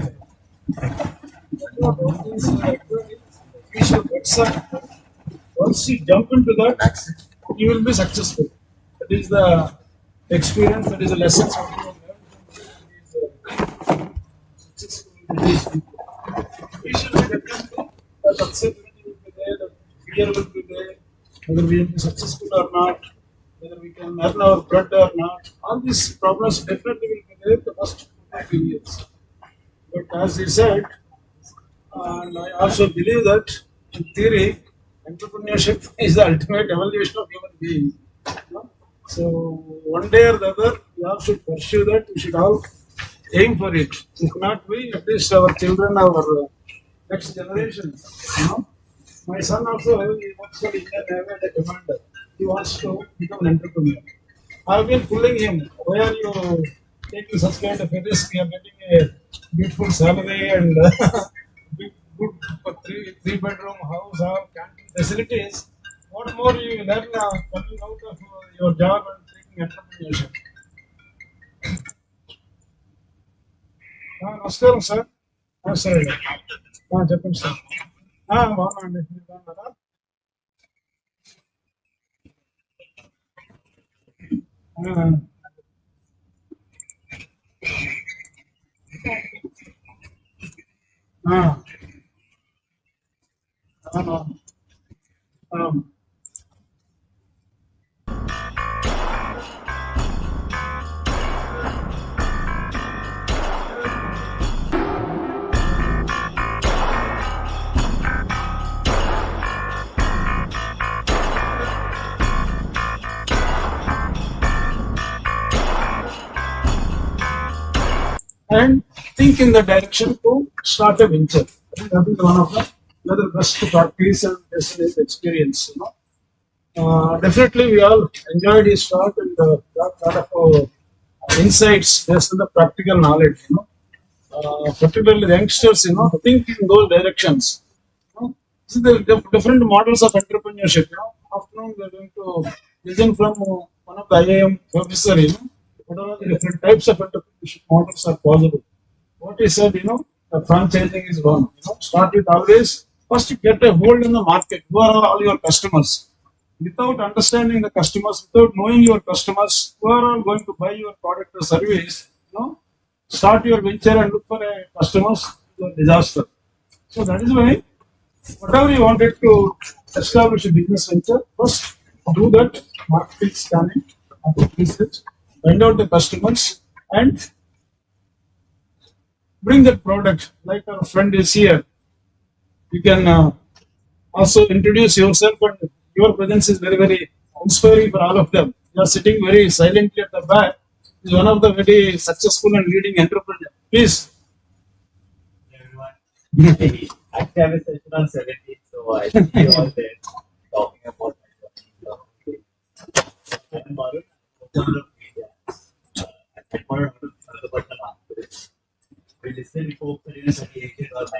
S3: Once you jump into that, you will be successful. That is the experience, that is the lessons that you have learned from these successful. We should be definitely that uncertainty will be there, the fear will be there, whether we will be successful or not, whether we can earn our bread or not. All these problems definitely will be there the first 2 years. But as he said, and I also believe that in theory, entrepreneurship is the ultimate evolution of human being. So one day or the other, we all should pursue that. We should all aim for it. If not we, at least our children, our next generation. My son also he works for Indian Navy as a commander. He wants to become an entrepreneur. I have been pulling him. Why are you taking such kind of a risk? We are getting a beautiful salary and good for three bedroom house, have canteen facilities. What more you will learn coming out of your job and taking entrepreneurship? నమస్కారం sir సరే చెప్పండి sir బాగున్నాండి మీరు బాగున్నారా అవును and think in the direction to start a venture. That is one of the other best practice and best experience. Definitely, we all enjoyed his talk and got a lot of insights based on the practical knowledge. Particularly the youngsters, think in those directions. See the different models of entrepreneurship. Afternoon we are going to listen from one of the IIM professor. What are the different types of entrepreneurship models are possible? What he said, the franchising is one. Start with always first get a hold in the market. Who are all your customers? Without understanding the customers, without knowing your customers, who are all going to buy your product or service, start your venture and look for a customers, it's a disaster. So that is why whatever you wanted to establish a business venture, first do that marketing scanning, research, find out the customers and bring that product. Like our friend is here, you can also introduce yourself, and your presence is very, very inspiring for all of them. You are sitting very silently at the back. He is one of the very successful and leading entrepreneurs. Please.
S6: everyone. Actually, I have a session on 17th, so I think you all there talking about my I'm Varun, founder of media. another person answer it. We listen folks that in 38 or 90,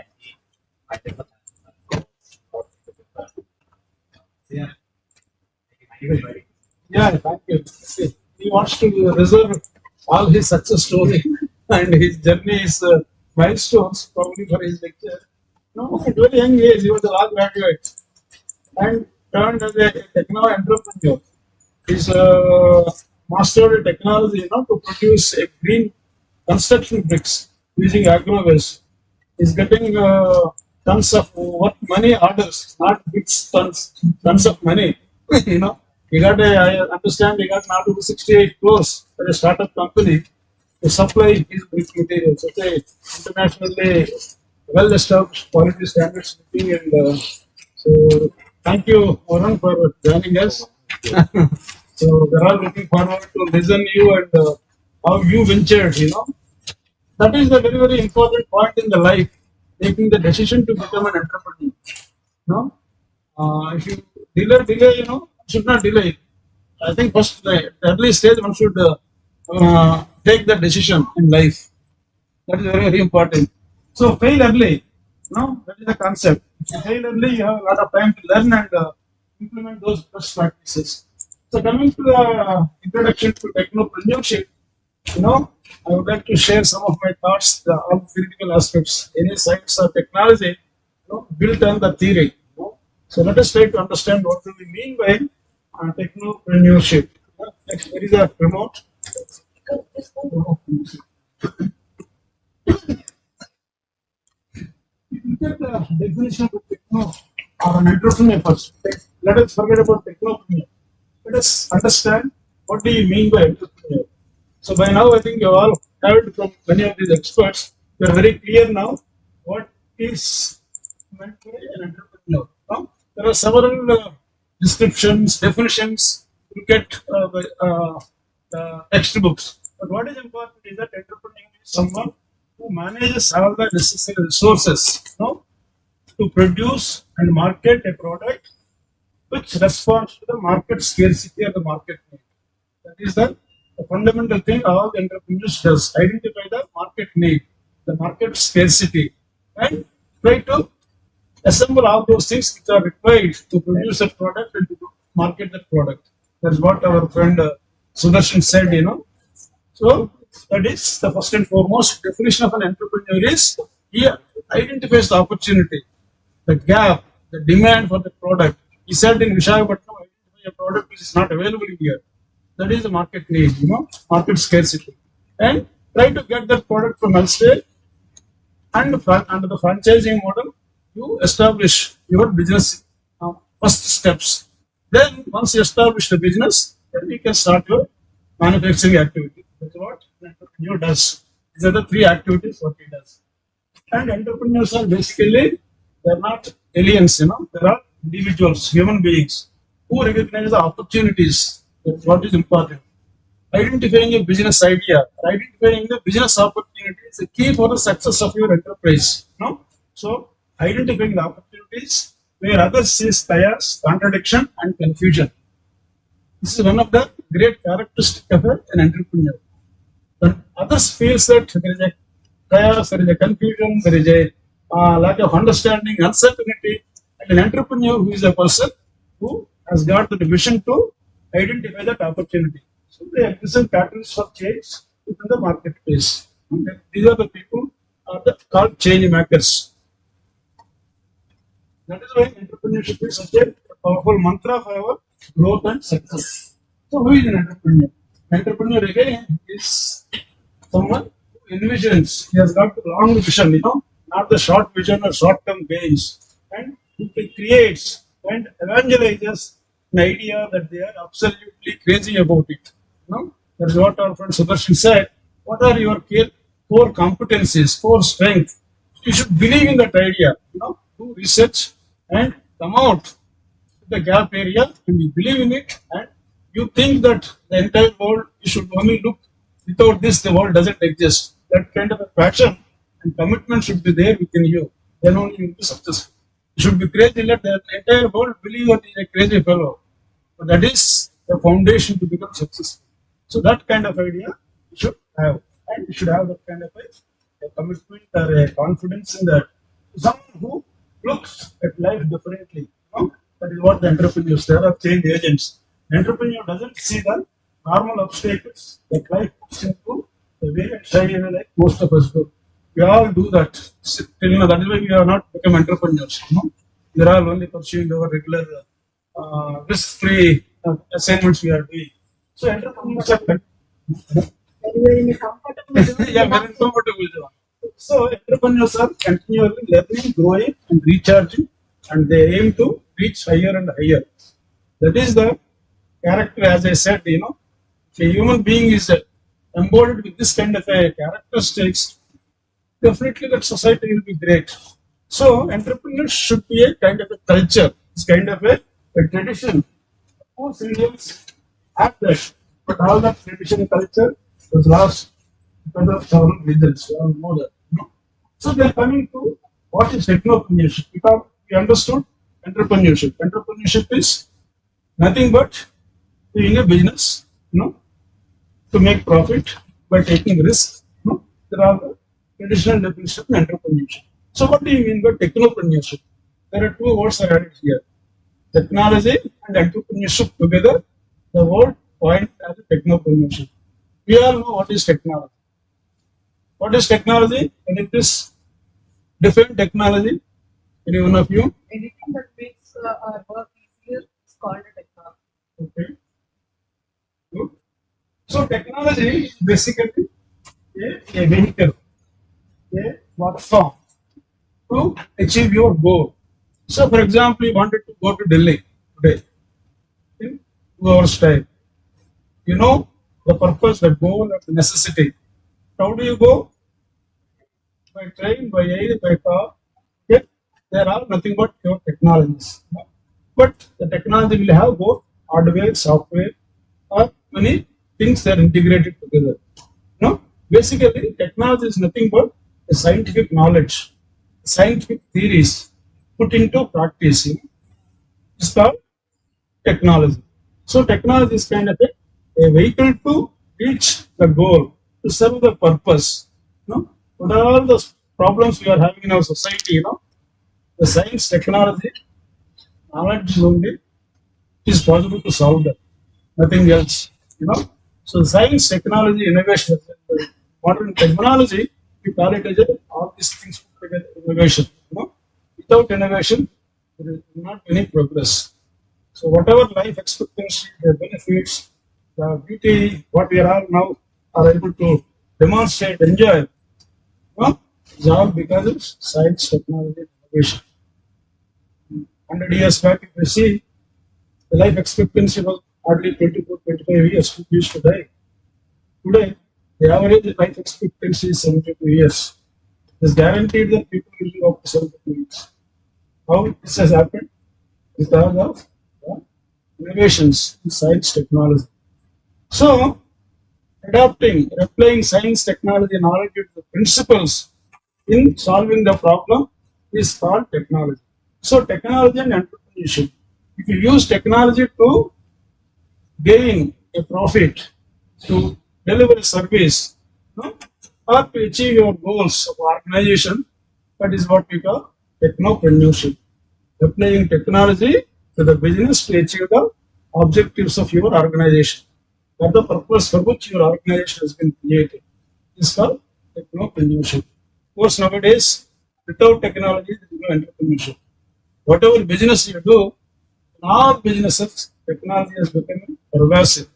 S6: I think yeah, anyway,
S3: Yeah, thank you. See, he wants to reserve all his success story and his journey is milestones probably for his lecture. No, at very young age, he was a law graduate and turned as a techno entrepreneur. He's mastered technology, to produce a green construction bricks using agro waste. He's getting tons of what money orders, not big tons of money. He got I understand he got now to 68 crores for a startup company to supply his brick materials. It's a internationally well established quality standards meeting and so thank you, Varun, for joining us. So we're all looking forward to listen you and how you ventured. That is the very, very important point in the life, taking the decision to become an entrepreneur. No, if you delay, should not delay. I think first, the early stage, one should take the decision in life. That is very, very important. So fail early. That is the concept. If you fail early, you have a lot of time to learn and implement those best practices. So coming to the introduction to technopreneurship, I would like to share some of my thoughts, on critical aspects. Any science or technology, built on the theory. So let us try to understand what do we mean by technopreneurship. Next, there is a remote. If you look at the definition of techno or an entrepreneur first, let us forget about technopreneur. Let us understand what do you mean by entrepreneur. So by now, I think you all heard from many of these experts. We are very clear now what is meant by an entrepreneur. There are several descriptions, definitions you get the textbooks. But what is important is that entrepreneur is someone who manages all the necessary resources, to produce and market a product which responds to the market scarcity or the market need. That is the fundamental thing all the entrepreneurs does. Identify the market need, the market scarcity, and try to assemble all those things which are required to produce a product and to market that product. That's what our friend Sudarshan said, So that is the first and foremost definition of an entrepreneur is he identifies the opportunity, the gap, the demand for the product. He said in Vishakhapatnam, identify a product which is not available here. That is the market need, market scarcity. And try to get that product from elsewhere. And under the franchising model, you establish your business first steps. Then once you establish the business, then you can start your manufacturing activity. That's what an entrepreneur does. These are the three activities what he does. And entrepreneurs are basically, they're not aliens, there are individuals, human beings who recognize the opportunities. That's what is important. Identifying a business idea, identifying the business opportunity is the key for the success of your enterprise. So identifying the opportunities where others see chaos, contradiction, and confusion. This is one of the great characteristics of an entrepreneur. When others feel that there is a chaos, there is a confusion, there is a lack of understanding, uncertainty, and an entrepreneur who is a person who has got the vision to identify that opportunity. So they represent catalysts for change within the marketplace. Okay. These are the people called change makers. That is why entrepreneurship is such a powerful mantra for our growth and success. So who is an entrepreneur? Entrepreneur again is someone who envisions, he has got the long vision, not the short vision or short-term gains, and who creates and evangelizes an idea that they are absolutely crazy about it. That is what our friend Sudarshan said. What are your core competencies, core strength? You should believe in that idea. Do research and come out with the gap area, and you believe in it, and you think that the entire world, you should only look. Without this, the world doesn't exist. That kind of a passion and commitment should be there within you. Then only you will be successful. You should be crazy. Let the entire world believe that he is a crazy fellow. But that is the foundation to become successful. So that kind of idea you should have. And you should have that kind of a commitment or a confidence in that. Someone who looks at life differently. That is what the entrepreneurs, they are change agents. The entrepreneur doesn't see the normal obstacles that life puts into the way and shy away like most of us do. We all do that. Till now, that is why we have not become entrepreneurs. We are all only pursuing our regular risk-free assignments we are doing. So entrepreneurs are
S5: Very in a comfortable zone.
S3: yeah, very comfortable zone. So entrepreneurs are continually learning, growing, and recharging, and they aim to reach higher and higher. That is the character, as I said. If a human being is embodied with this kind of a characteristics, definitely that society will be great. So entrepreneurs should be a kind of a culture. It's kind of a tradition. Most Indians have that, but all that tradition culture was lost because of several reasons. We all know that. So they are coming to what is technopreneurship, because we understood entrepreneurship. Entrepreneurship is nothing but doing a business, to make profit by taking risks. There are the traditional definition of entrepreneurship. So what do you mean by technopreneurship? There are two words are added here. Technology and entrepreneurship together, the word point as a technopreneurship. We all know what is technology. What is technology? Can it is define technology? Any one of you?
S2: Anything that makes our work easier is called a technology.
S3: Okay. Good. So technology is basically a vehicle, a platform to achieve your goal. So for example, you wanted to go to Delhi today in 2 hours time. You know the purpose, the goal, and the necessity. How do you go? By train, by air, by car. Okay? There are nothing but pure technologies. But the technology will have both hardware, software, or many things that are integrated together. Basically, technology is nothing but a scientific knowledge, scientific theories put into practice. It's called technology. So technology is kind of a vehicle to reach the goal, to serve the purpose. What are all the problems we are having in our society? The science, technology, knowledge only is possible to solve that. Nothing else. So science, technology, innovation, modern technology, we call it as all these things put together, innovation. Without innovation, there is not any progress. So whatever life expectancy, the benefits, the beauty, what we are all now are able to demonstrate, enjoy, is all because of science, technology, and innovation. 100 years back, if you see, the life expectancy was hardly 24, 25 years. People used to die. Today, the average life expectancy is 72 years. It is guaranteed that people will live up to 72 years. How this has happened? Because of innovations in science, technology. So, applying science, technology, knowledge to the principles in solving the problem is called technology. So, technology and entrepreneurship. If you use technology to gain a profit, to deliver a service, or to achieve your goals of organization, that is what we call technopreneurship. Applying technology to the business to achieve the objectives of your organization, or the purpose for which your organization has been created. This is called technopreneurship. Of course, nowadays, without technology, there is no entrepreneurship. Whatever business you do, in all businesses, technology has become pervasive.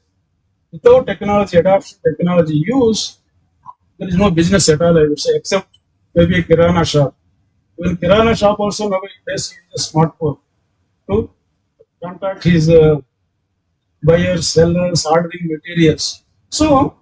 S3: Without technology adoption, technology use, there is no business at all, I would say, except maybe a kirana shop. Even kirana shop also nowadays uses a smartphone to contact his buyers, sellers, ordering materials. So,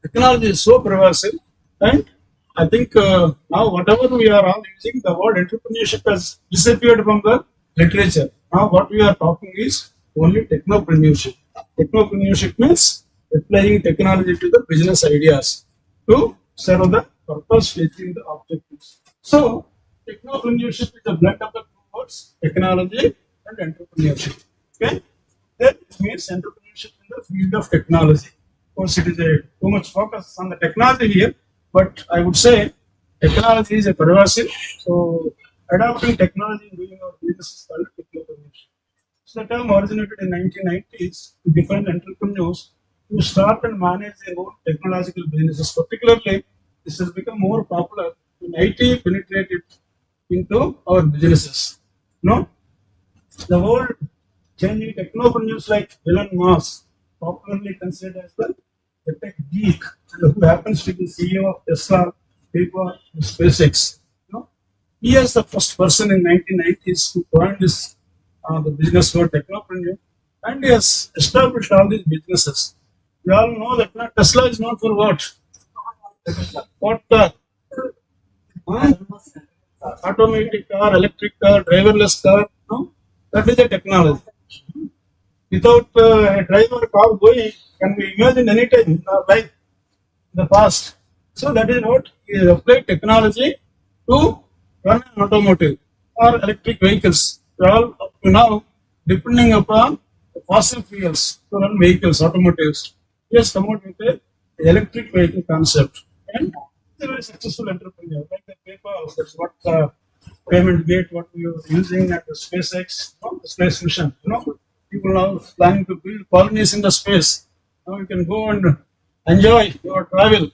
S3: technology is so pervasive, and I think now whatever we are all using, the word entrepreneurship has disappeared from the literature. Now what we are talking is only technopreneurship. Technopreneurship means applying technology to the business ideas to serve the purpose, to achieve the objectives. So technopreneurship is a blend of the two words, technology and entrepreneurship. Okay, that means entrepreneurship in the field of technology. Of course, it is a too much focus on the technology here, but I would say technology is a pervasive. So adopting technology and doing our business is called technopreneurship. So the term originated in 1990s to define entrepreneurs who start and manage their own technological businesses. Particularly, this has become more popular when IT penetrated into our businesses. No, the world changing technopreneurs like Elon Musk, popularly considered as the tech geek, and who happens to be CEO of Tesla, PayPal, and SpaceX. He is the first person in 1990s who coined this the business word technopreneur, and he has established all these businesses. We all know that Tesla is known for what? What car? Huh? Automatic car, electric car, driverless car. No, that is a technology. Without a driver car going, can we imagine any time in our life in the past? So that is what is applied technology to run an automotive or electric vehicles. We are all up to now depending upon the fossil fuels to run vehicles, automotives. He has come out with a electric vehicle concept, and he's a very successful entrepreneur. Like the PayPal, that's what payment gate what we are using at the SpaceX, the space mission. People now planning to build colonies in the space. Now you can go and enjoy your travel,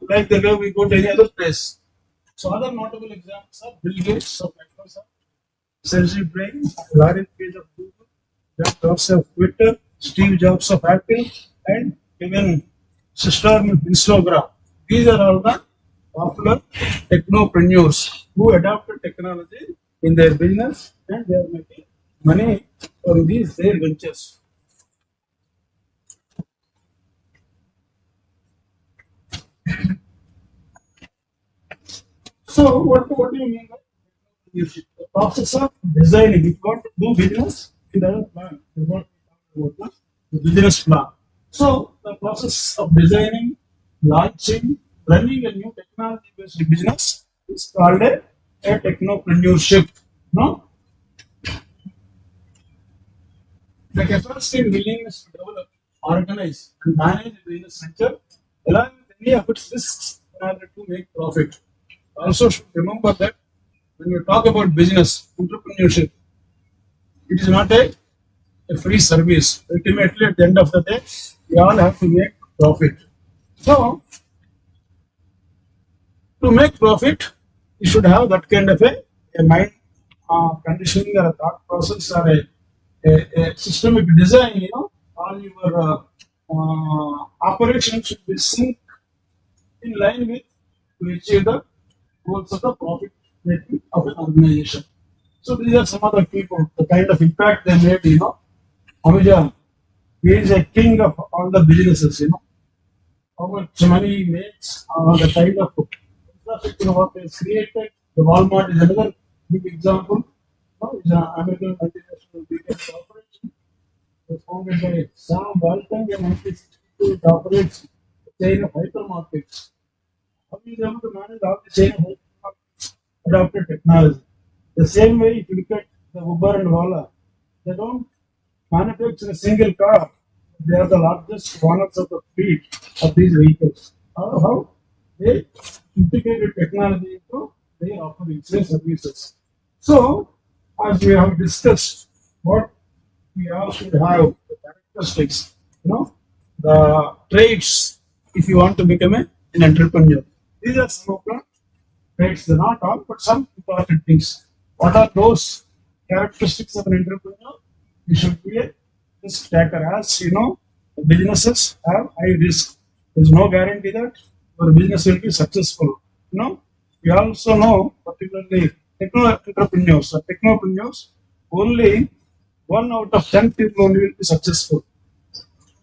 S3: like the way we go to any other place. So other notable examples are Bill Gates of Microsoft, Sergey Brin, Larry Page of Google, Jeff Bezos of Twitter, Steve Jobs of Apple, and even Sister Instagram. These are all the popular technopreneurs who adopted technology in their business, and they are making money from these their ventures. So what do you mean by entrepreneurship? The process of designing. If you want to do business, you have a plan. You want to talk about the business plan. So the process of designing, launching, running a new technology-based business is called a technopreneurship. No? The capacity and willingness to develop, organize, and manage a business venture along with any of its risks in order to make profit. Also, should remember that when we talk about business, entrepreneurship, it is not a free service. Ultimately, at the end of the day, we all have to make profit. So, to make profit, you should have that kind of a mind conditioning or a thought process or a systemic design. All your operations should be synced in line with to achieve the goals of the profit making of an organization. So these are some of the people, the kind of impact they made. Amazon, he is a king of all the businesses. How much money he makes, the kind of infrastructure what they created. The Walmart is another big example. It's an American multinational retail corporation. It was founded by Sam Walton in 1962. It operates a chain of hypermarkets. How is able to manage all the chain of hypermarkets? Adopted technology. The same way, if you look at the Uber and Ola, they don't manufacture a single car. They are the largest owners of the fleet of these vehicles. How they integrated technology into their offerings, their services. So, as we have discussed, what we all should have the characteristics, the traits if you want to become an entrepreneur. These are some of the traits, they're not all, but some important things. What are those characteristics of an entrepreneur? You should be a risk taker. As businesses have high risk. There's no guarantee that your business will be successful. We also know, particularly technopreneurs, only 1 out of 10 people only will be successful.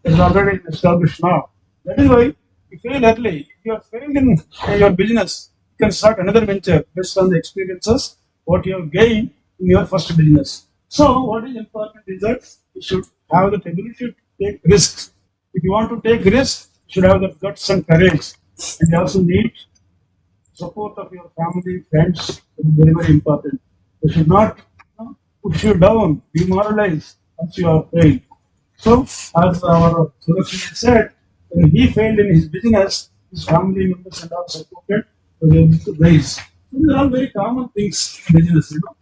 S3: It's already established now. That is why you fail early. If you are failed in your business, you can start another venture based on the experiences what you have gained in your first business. So what is important is that you should have the ability to take risks. If you want to take risks, you should have the guts and courage. And you also need support of your family, friends. It is very, very important. They should not push you down, demoralize once you are failed. So, as our Suresh said, when he failed in his business, his family members and all supported were able to raise. So, these are all very common things in business, you know.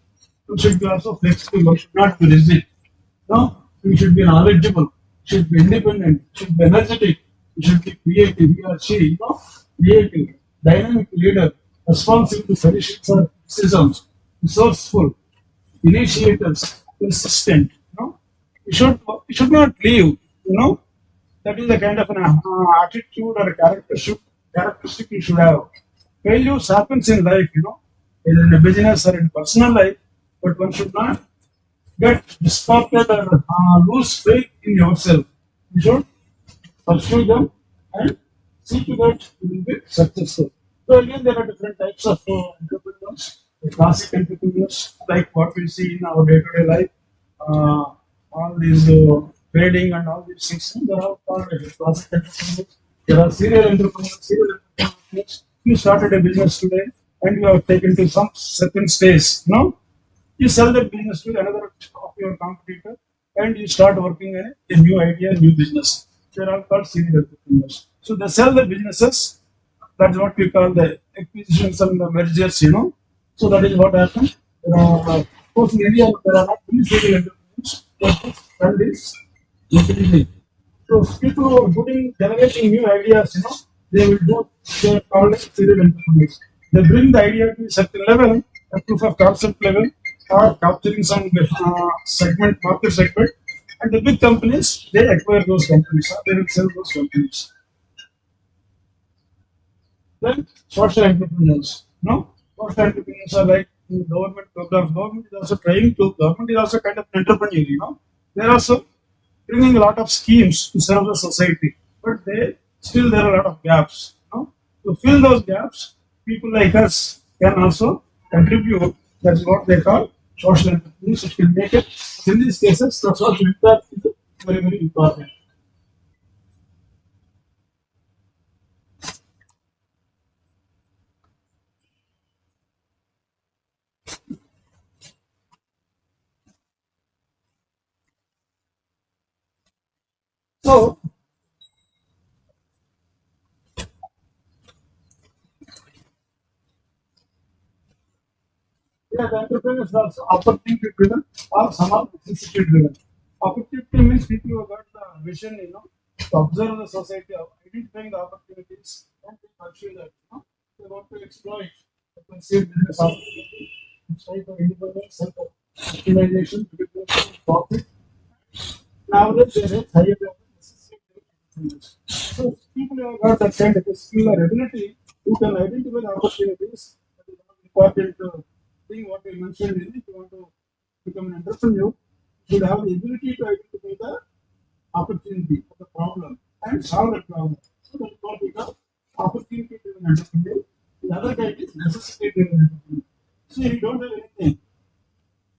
S3: You should be also flexible, you should not be rigid. No, you should be knowledgeable, you should be independent, you should be energetic, you should be creative, he or she, you know, creative, dynamic leader, responsive to solutions or criticisms, resourceful, initiators, persistent, you know. You should not leave, you know. That is the kind of an attitude or a characteristic you should have. Failures happens in life, you know, either in a business or in personal life, but one should not get distorted or lose faith in yourself. You should pursue them and see to that you will be successful. So again, there are different types of entrepreneurs. The classic entrepreneurs, like what we see in our day-to-day life, uh, all these trading and all these things, they are all called as classic entrepreneurs. There are serial entrepreneurs. Serial entrepreneurs. You started a business today and you have taken to some certain stage, you know, you sell that business to another of your competitor and you start working on a new idea, new business. They're all called serial entrepreneurs. So they sell the businesses. That's what we call the acquisitions and the mergers, you know. So that is what happens. Of course, in India, there are not many serial entrepreneurs, but this trend is increasing. So people who are putting, generating new ideas, you know, they will do, they're called as serial entrepreneurs. They bring the idea to a certain level, a proof of concept level, or capturing some segment, market segment, and the big companies, they acquire those companies, or they will sell those companies. Then social entrepreneurs, no? Social entrepreneurs are like in government programs. Government is also trying to, government is also kind of an entrepreneur, you know. They're also bringing a lot of schemes to serve the society, but they still there are a lot of gaps. You know? To fill those gaps, people like us can also contribute. That's what they call social entrepreneurs, which can make it. In these cases, the social impact is very, very important. So, yeah, the entrepreneurs are also opportunity driven or some are necessity driven. Opportunity means people who have got the vision, you know, to observe the society, of identifying the opportunities and to pursue that. You know, they want to exploit the perceived business opportunity, try for independence, self optimization, profit. Nowadays, there is higher level necessity entrepreneurs. So, people who have got that kind of a skill or ability who can identify the opportunities, that is one important thing what we mentioned is if you want to become an entrepreneur, you should have the ability to identify the opportunity or the problem and solve that problem. So that's what we call opportunity driven entrepreneur. The other guy is necessity driven entrepreneur. So if you don't have anything,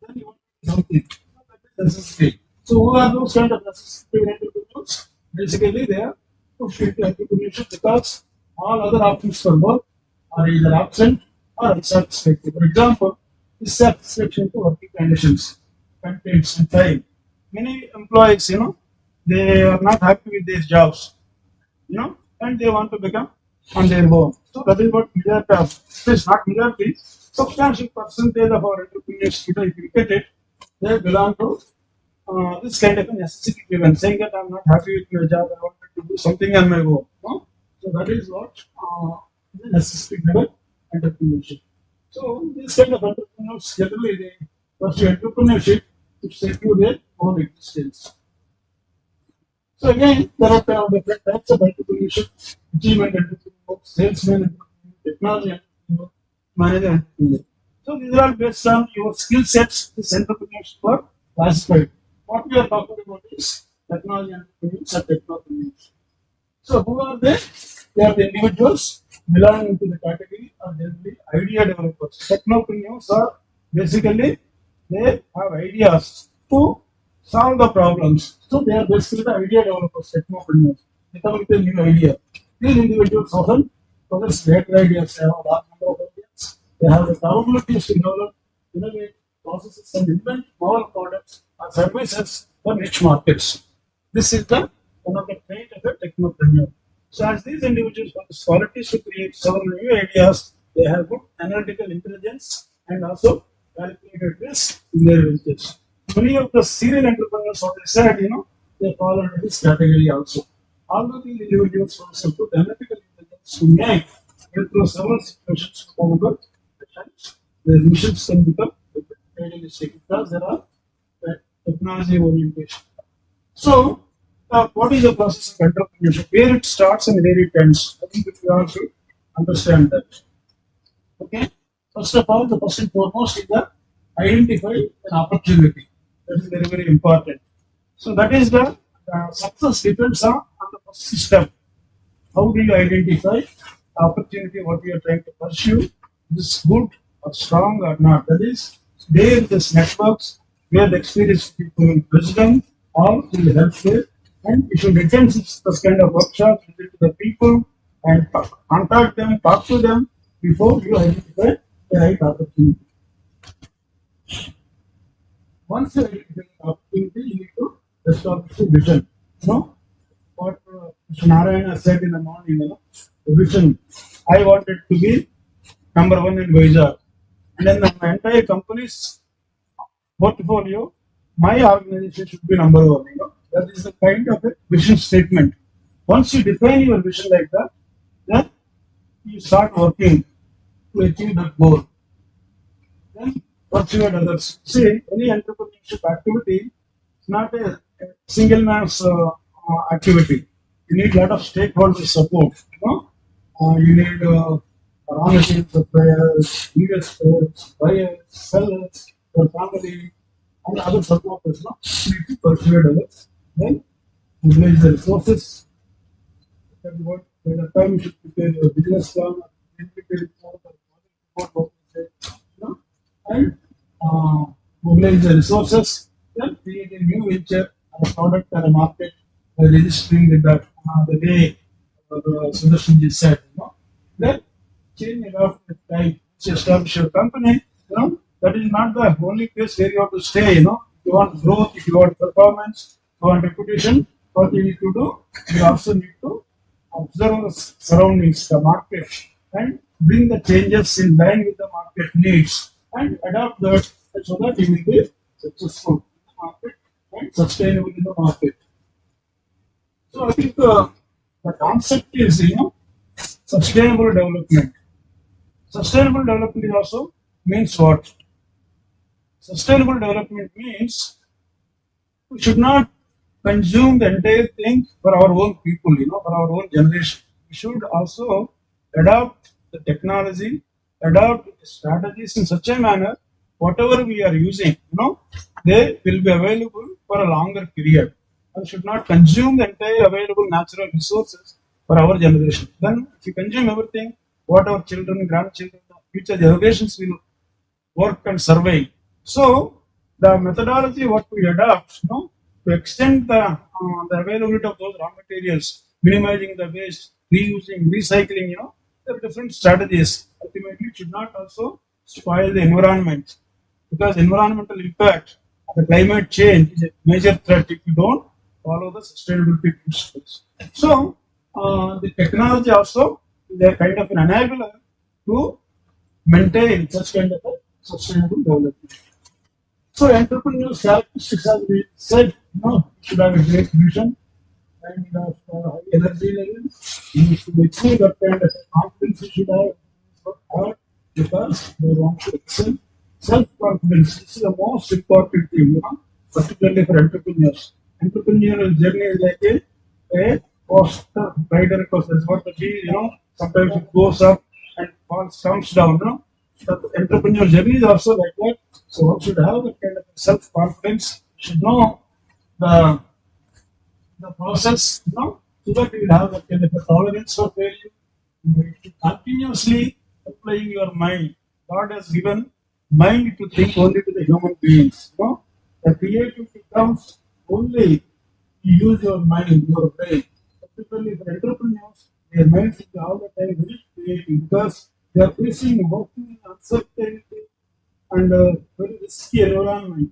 S3: then you want to do something. So that is necessity. So who are those kind of necessity driven entrepreneurs? Basically they are pushed into entrepreneurship because all other options for work are either absent or unsatisfactory. For example, dissatisfaction to working conditions, contents, and time. Many employees, you know, they are not happy with their jobs, you know, and they want to become on their own. So that is what majority of, it is not majority, substantial percentage of our entrepreneurs today, if you get it, they belong to this kind of a necessity driven, saying that I'm not happy with my job, I wanted to do something on my own. No? So that is what the necessity driven entrepreneurship. So these kind of entrepreneurs generally they pursue entrepreneurship to secure their own existence. So again, there are different types of entrepreneurship, achievement entrepreneur, salesman entrepreneur, technology entrepreneur, manager entrepreneur. So these are all based on your skill sets. These entrepreneurs are classified. What we are talking about is technology entrepreneurs or technopreneurs. So who are they? They are the individuals belonging to the category or generally idea developers. Technopreneurs are basically they have ideas to solve the problems. So they are basically the idea developers, technopreneurs. They come with a new idea. These individuals often possess greater ideas. They have a large number of ideas. They have the capabilities to develop, innovate processes and invent novel products or services for niche markets. This is the one of the trait of a technopreneur. So as these individuals have the qualities to create several new ideas, they have good analytical intelligence and also calculated risk in their ventures. Many of the serial entrepreneurs, what I said, they fall under this category also. Although these individuals also good analytical intelligence to make it through several situations to overcome the times, their missions can become a bit realistic because there are technology orientation. So, what is the process of entrepreneurship? Where it starts and where it ends? I think we all should understand that. Okay. First of all, the first and foremost is the identify an opportunity. That is very very important. So that is the success depends on the first step. How do you identify the opportunity what you are trying to pursue? Is this good or strong or not? That is there this networks where the experienced people will wisdom or will help with, and you should attend this kind of workshops, visit to the people and contact them, talk to them before you identify the right opportunity. Once you identify the opportunity, you need to establish a vision. What Mr. Narayana said in the morning, the vision. I wanted to be number one in Vizag. And then my entire company's portfolio, my organization should be number one. That is the kind of a vision statement. Once you define your vision like that, then you start working to achieve that goal. Then persuade others. See, any entrepreneurship activity is not a single man's activity. You need a lot of stakeholder support. You need raw material suppliers, investors, buyers, sellers, your family, and other supporters. You need to persuade others. Then mobilize the resources. That is what by the time you should prepare your business plan, and mobilize the resources. Then create a new venture, a product, or a market by registering the way Sudarshan said. Then change it after time. To establish your company. That is not the only place where you have to stay. If you want growth, if you want performance, if you want reputation, what you need to do, you also need to observe the surroundings, the market, and bring the changes in line with the market needs and adapt that so that you will be successful in the market and sustainable in the market. So I think the concept is sustainable development. Sustainable development also means what? Sustainable development means we should not consume the entire thing for our own people, for our own generation. We should also adopt the technology, adopt the strategies in such a manner, whatever we are using, they will be available for a longer period. And should not consume the entire available natural resources for our generation. Then, if you consume everything, what our children, grandchildren, future generations will work and survive. So, the methodology what we adopt, to extend the availability of those raw materials, minimizing the waste, reusing, recycling, there are different strategies. Ultimately, it should not also spoil the environment because environmental impact of the climate change is a major threat if you don't follow the sustainability principles. So, the technology also is a kind of an enabler to maintain such kind of a sustainable development. So, entrepreneurial characteristics, as we said, should have a great vision and high energy level. You should achieve that kind of confidence. You should have because they want to excel. Self-confidence this is the most important thing, particularly for entrepreneurs. Entrepreneurial journey is like a coaster, rider coaster. That's what the G, sometimes it goes up and falls, comes down. The entrepreneurial journey is also like that. So one should have that kind of self-confidence. Should know the process, so that you will have that kind of a tolerance for failure. You should continuously applying your mind. God has given mind to think only to the human beings. The creativity comes only you use your mind, your brain. Particularly for entrepreneurs, their minds is all the time very creative because they are facing working in uncertainty and very risky environment.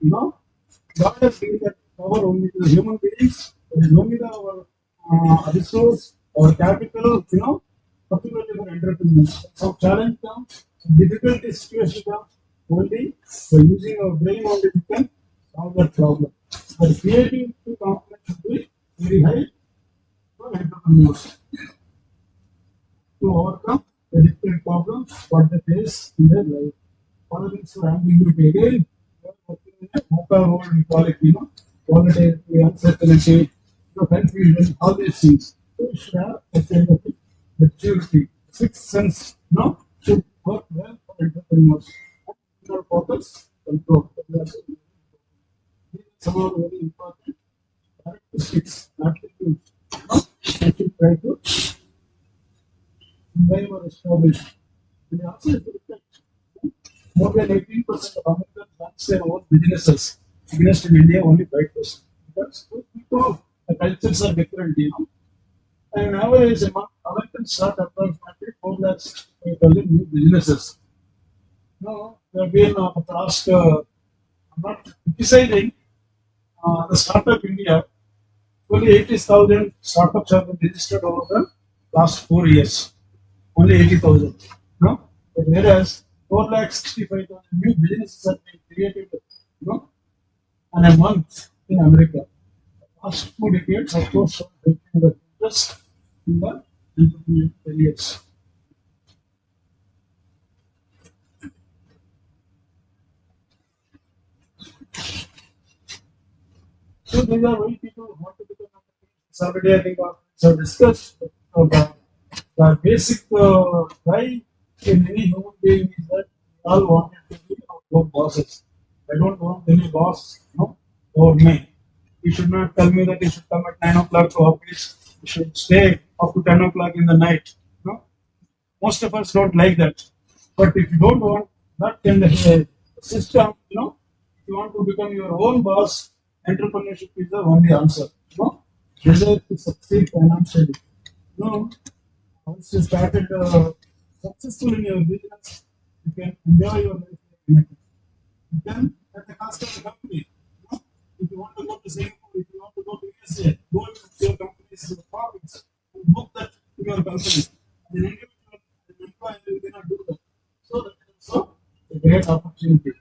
S3: God has given that power only to the human beings. There is only our resource or capital, particularly for entrepreneurs. So challenge comes, difficulty situation comes only by using our brain only we can solve that problem. But creating two components should be very high for entrepreneurs to overcome the different problems what they face in their life. Following for ambiguity again, we are working in a VUCA world, we call it, volatility, uncertainty, confusion, all these things. So you should have a kind of maturity, sixth sense, should work well for entrepreneurs. Your focus, control. These are some of the very important characteristics, attributes. I should try to imbibe or establish. And also, if you look at more than 18% of Americans runs their own businesses. Against in India, only 5%. Because people, the cultures are different, And nowadays, American start approximately 4,65,000 new businesses. There have been the past, I'm not criticizing the startup India, only 80,000 startups have been registered over the last 4 years. Only 80,000. No? But whereas 4,65,000 new businesses have been created, in a month in America. Last 2 decades, of course, taking the interest in the entrepreneurial careers. So these are why people want to become entrepreneurs. Already, I think we have discussed the basic why in any human being is that we all wanted to be our own bosses. I don't want any boss, over me. You should not tell me that you should come at 9 o'clock to office. You should stay up to 10 o'clock in the night. Most of us don't like that. But if you don't want that kind of a system, if you want to become your own boss, entrepreneurship is the only answer. Desire to succeed financially. Once you started successful in your business, you can enjoy your life. You can at the cost of the company. If you want to go to Singapore, if you want to go to USA, go to your company's profits and book that to your company. As an individual, as an employee, you cannot do that. So that is also a great opportunity.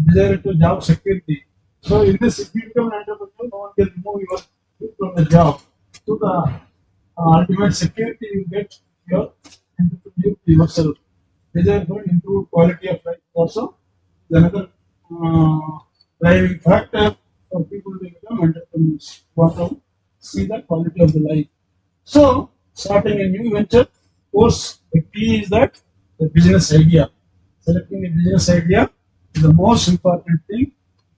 S3: Desire to job security. So in this, if you become an entrepreneur, no one can remove you from the job. To the ultimate security you get your entrepreneur yourself. Desire for improved quality of life also is another driving factor for people to become entrepreneurs. Want to see the quality of the life. So starting a new venture, of course, the key is that the business idea. Selecting a business idea is the most important thing.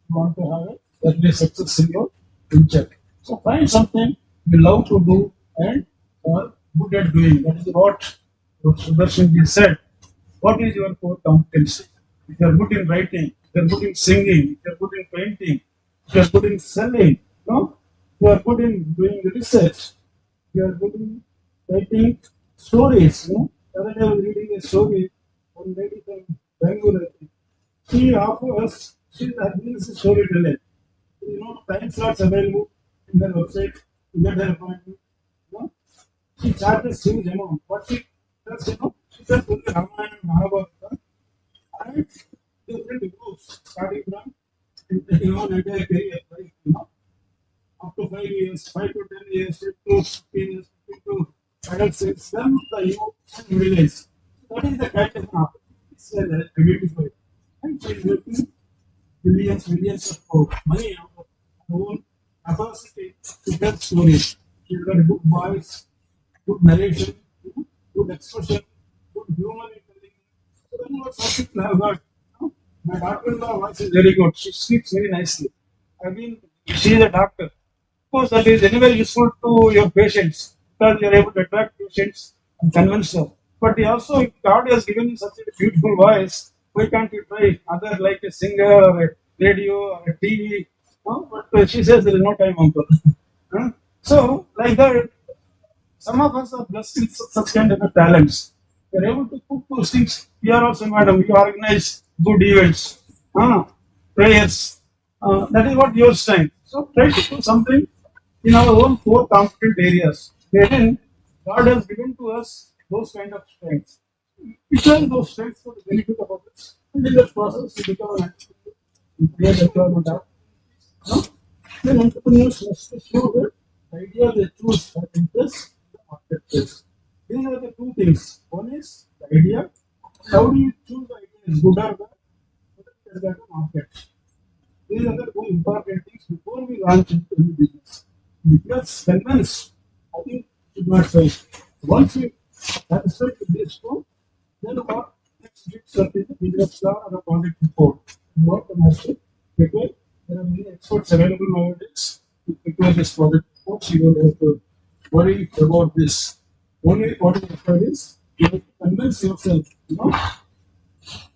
S3: You want to have it, that will success in your venture. So find something you love to do and are good at doing. That is what Sudarshan said. What is your core competency? If you are good in writing, if you are good in singing, if you are good in painting, if you are good in selling, you are good in doing research, you are good in writing stories. The other day I was reading a story, one lady from Bangalore. She offers, she's a storyteller. Time slots available in her website, to get her appointment. She charges huge amount. What she does, she does only Ramayana and Mahabharata and different groups, starting from an entire career, right? Up to 5 years, 5 to 10 years, 10 to 15 years, 15 to adult sales, then the youth and middle age. That is the kind of market. It's identified. And she is making millions of money out of her own capacity to tell stories. She's got a good voice, good narration, good expression, good humor in telling. So then what some people have got. My daughter-in-law voice is very good. She speaks very nicely. I mean, she is a doctor. Of course, that is anyway useful to your patients because you are able to attract patients and convince them. But also, if God has given you such a beautiful voice, why can't you try other like a singer or a radio or a TV? But she says there is no time, uncle. So, like that, some of us are blessed with such kind of talents. We are able to put those things. We are also, madam, we organize good events, prayers. That is what yours time. So try to do something in our own four competent areas, wherein God has given to us those kind of strengths. Which are those strengths for the benefit of others? And in that process, you become an entrepreneur, you create employment out. No? Then entrepreneurs must show that the idea they choose that interests the marketplace. These are the two things. One is the idea. How do you choose the idea is good or bad? Whether it has got a market. These are the two important things before we launch into any business. Because convince, I think should not fail. Once we satisfied with these two, then what next big step is the business plan or a project report. What the master prepare. There are many experts available nowadays to prepare this project reports. You don't have to worry about this. Only what is required is you have to convince yourself,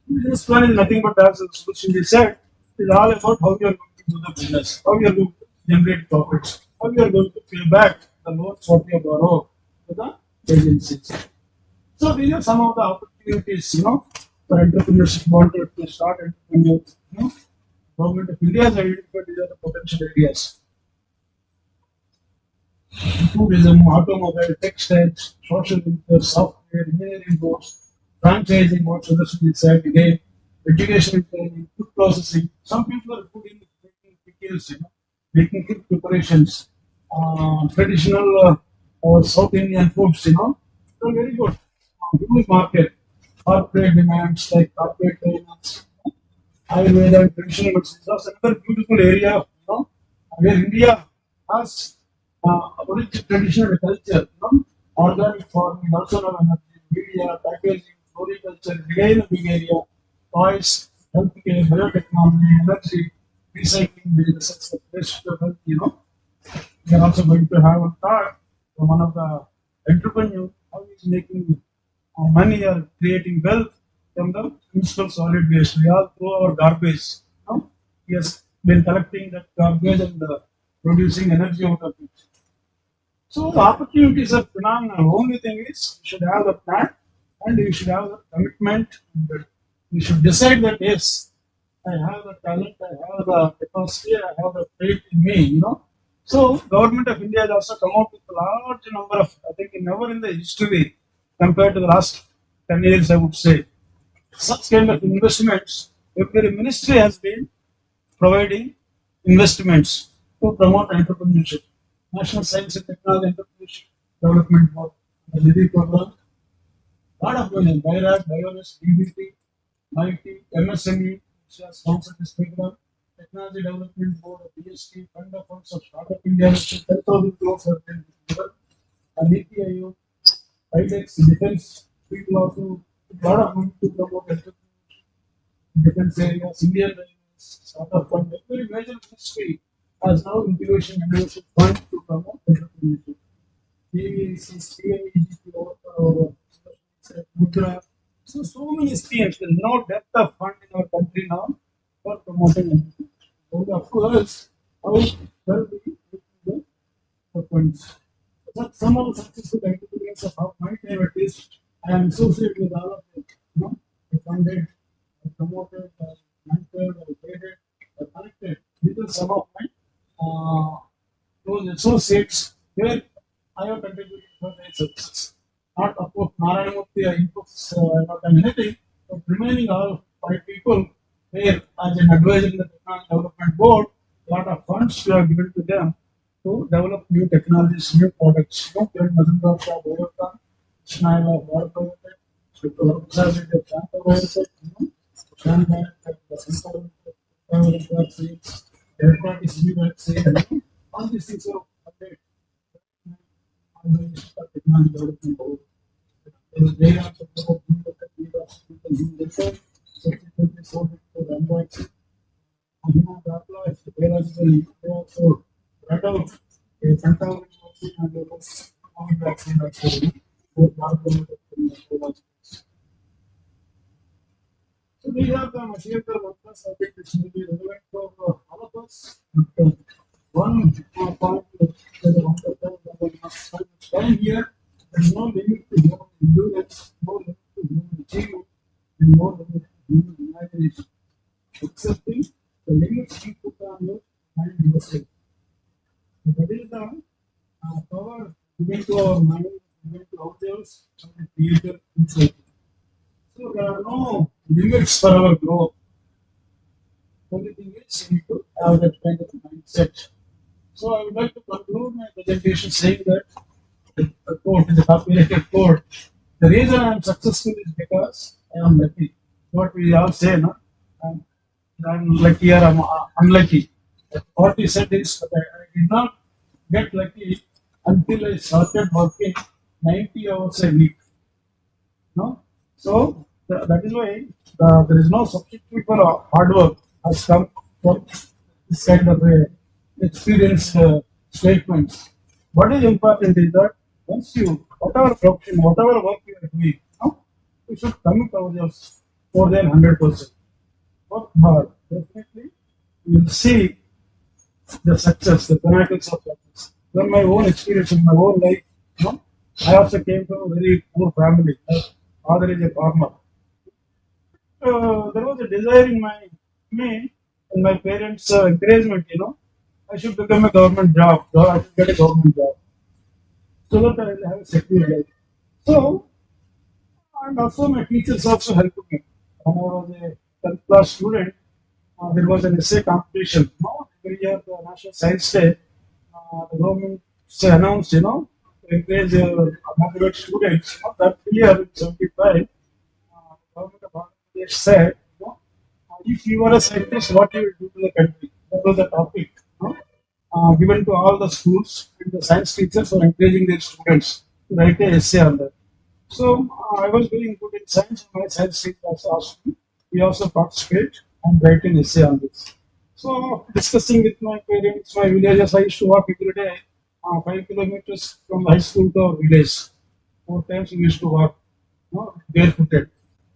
S3: business plan is nothing but as a solution they said, it's all about how you are going to do the business, how you are going to generate profits, how you are going to pay back the loans what you borrow to the agencies. So these are some of the opportunities, for entrepreneurship wanted to start entrepreneurs. Government of India has identified these are the potential areas. Tourism, automobile, textiles, social media, software, engineering boards, franchising boards, Sudarshan said again, education training, food processing. Some people are good in making pickles, making food preparations, traditional South Indian foods, they're very good. Huge market, corporate demands like corporate trainers, Ayurveda and traditional medicine. That's another beautiful area, where India has origin traditional culture, organic farming, also have energy, media, packaging, floriculture, again a big area, toys, healthcare, biotechnology, energy, recycling businesses, waste to health, We are also going to have a talk from one of the entrepreneurs how he's making money or creating wealth from the municipal solid waste. We all throw our garbage. He has been collecting that garbage and producing energy out of it. So the opportunities are phenomenal. Only thing is you should have the plan and you should have the commitment. And you should decide that yes, I have the talent, I have the capacity, I have the faith in me. So government of India has also come out with a large number of, I think never in the history compared to the last 10 years, I would say, such kind of investments. Every ministry has been providing investments to promote entrepreneurship. National Science and Technology Entrepreneurship Development Board, the LIDI program, lot of money, BIRAC, BIONIS, DBT, MIT, MSME, which has sponsored this program, Technology Development Board, BST, Fund of Funds of Startup India, 10,000 crores have been given, and NITI Aayog, IDEX, defense, people also, a lot of money to promote entrepreneurship, defense areas, Indian Railways, startup fund, every major ministry has now innovation fund to promote entrepreneurship. Mudra. So many schemes. There's no depth of fund in our country now for promoting entrepreneurship. So of course, how well we use the funds. So some of the successful entrepreneurs of how my time at least, I am associated with all of them. I funded, I promoted, I mentored, I guided, I connected. These are some of my those associates where I have contributed for their success. Not of course Narayanamurthy inputs not done anything, but remaining all 5 people where as an advisor in the technology development board, a lot of funds were given to them to develop new technologies, new products. Kiran Mazumdar Shah Bharathan, Snaiva Bharathan, Representative of Shanta Bharathan, Shanta Bharathan, third-party civil vaccine, all these things are updated. Technology development board. There was very much about people subsequently sold it to Android. They also brought out a fantastic vaccine and a COVID vaccine actually. So these are the material workers. I think this may be relevant for all of us. But, one point we must spend time here. There is no limit to human endurance, no limit to human achievement, and no limit to human imagination. Accepting the limits we put on your mind yourself. That is the power given to our mind, given to ourselves, and the creator himself. So there are no limits for our growth. Only thing is we need to have that kind of mindset. So I would like to conclude my presentation saying that the quote, the copyrighted quote, the reason I am successful is because I am lucky. What we all say, no? I'm lucky or I'm unlucky. What he said is that I did not get lucky until I started working 90 hours a week. No? So that is why there is no substitute for hard work has come from this kind of experienced statements. What is important is that once you, whatever profession, whatever work you are doing, no, you should commit ourselves more than 100%. Work hard. Definitely, you will see the success, the pinnacles of success. From my own experience in my own life, you know, I also came from a very poor family. My father is a farmer. There was a desire in me and my parents' encouragement, you know, I should become a government job, or I should get a government job, so that I will have a secure life. So, and also my teachers also helped me. When I was a 10th class student, there was an essay competition. No? Every year, the National Science Day, the government announced, you know, to encourage motivate students. You know, that year, in 75, government of Bangladesh said, you know, if you are a scientist, what you will do to the country? That was the topic, you know, given to all the schools, and the science teachers were encouraging their students to write an essay on that. So I was doing good in science. My science teacher also asked me. We also participate and write an essay on this. So discussing with my parents, my villagers, I used to walk every day 5 kilometers from high school to our village. 4 times we used to walk, you know, barefooted.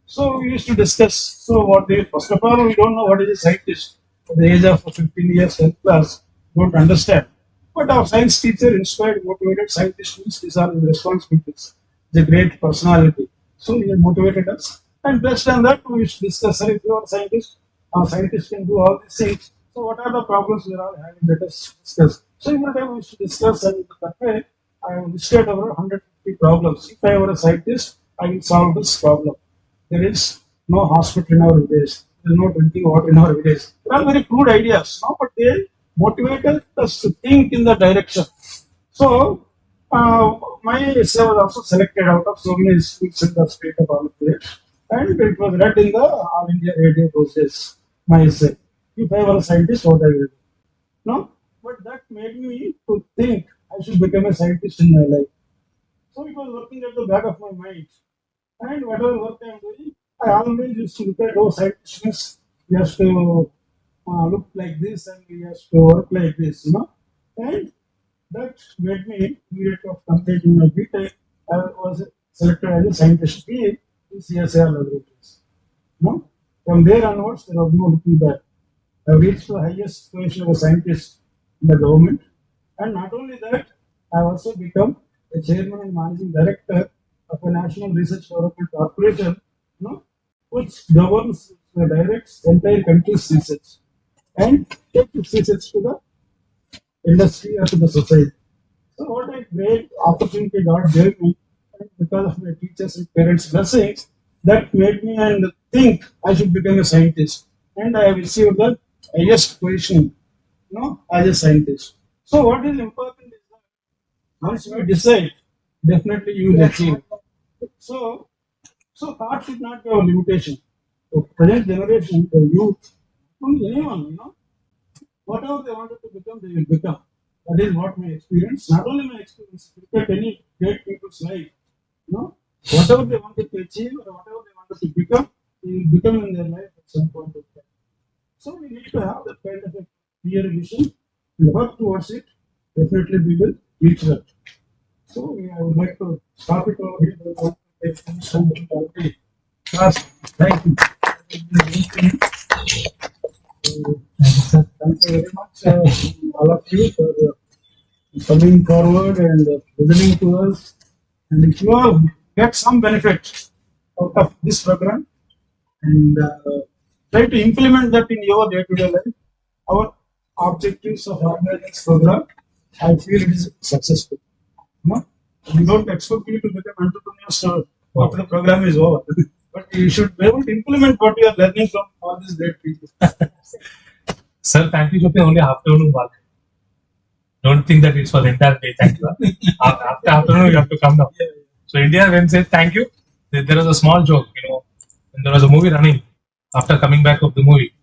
S3: So we used to discuss. So what they first of all we don't know what is a scientist. At the age of 15 years, 10th class, don't understand. But our science teacher inspired, motivated scientists means these are the responsibilities. The great personality. So he motivated us. And based on that, we should discuss, sir, if you are a scientist, scientists can do all these things. So what are the problems we are all having? Let us discuss. So every time we should discuss, and that way I have listed over 150 problems. If I were a scientist, I will solve this problem. There is no hospital in our village. There is no drinking water in our village. They are very crude ideas, no? But they motivated us to think in that direction. So my essay was also selected out of so many schools in the state of Andhra Pradesh, and it was read in the All India Radio those days. My essay. If I were a scientist, what I will do? No, but that made me to think I should become a scientist in my life. So it was working at the back of my mind. And whatever work I am doing, I always used to look at, oh, scientist, he has to look like this and he has to work like this, you know. And that made me, immediately of completing my BTech, I was selected as a scientist B in CSIR laboratories. No? From there onwards, there was no looking back. I reached the highest position of a scientist in the government. And not only that, I also become a chairman and managing director of a national research development corporation, you know, which governs, directs entire country's research and takes its research to the industry or to the society. So what a great opportunity God gave me, and because of my teachers and parents' blessings, that made me and think I should become a scientist. And I have received the highest position, you know, as a scientist. So what is important is that once you decide, definitely you will achieve. So, so thought should not be a limitation. The present generation, the youth, anyone, you know, whatever they wanted to become, they will become. That is what my experience. Not only my experience, look at any great people's life. You know, whatever they wanted to achieve or whatever they wanted to become, they will become in their life at some point of time. So we need to have that kind of a clear vision and work towards it. Definitely we will reach that. So I would like to stop it over here. I want to take some time. Class, thank you. Thank you very much, all of you, for coming forward and listening to us. And if you all get some benefit out of this program and try to implement that in your day-to-day life, our objectives of organizing this program I feel it is successful. No? You don't expect me to become entrepreneurs after the program is over. But you should be able to implement what you are learning from all these great people.
S1: Sir, thank you for only afternoon work. Don't think that it's for the entire day. Thank you. After afternoon, you have to come down. So India, when say thank you, there was a small joke, when there was a movie running after coming back of the movie.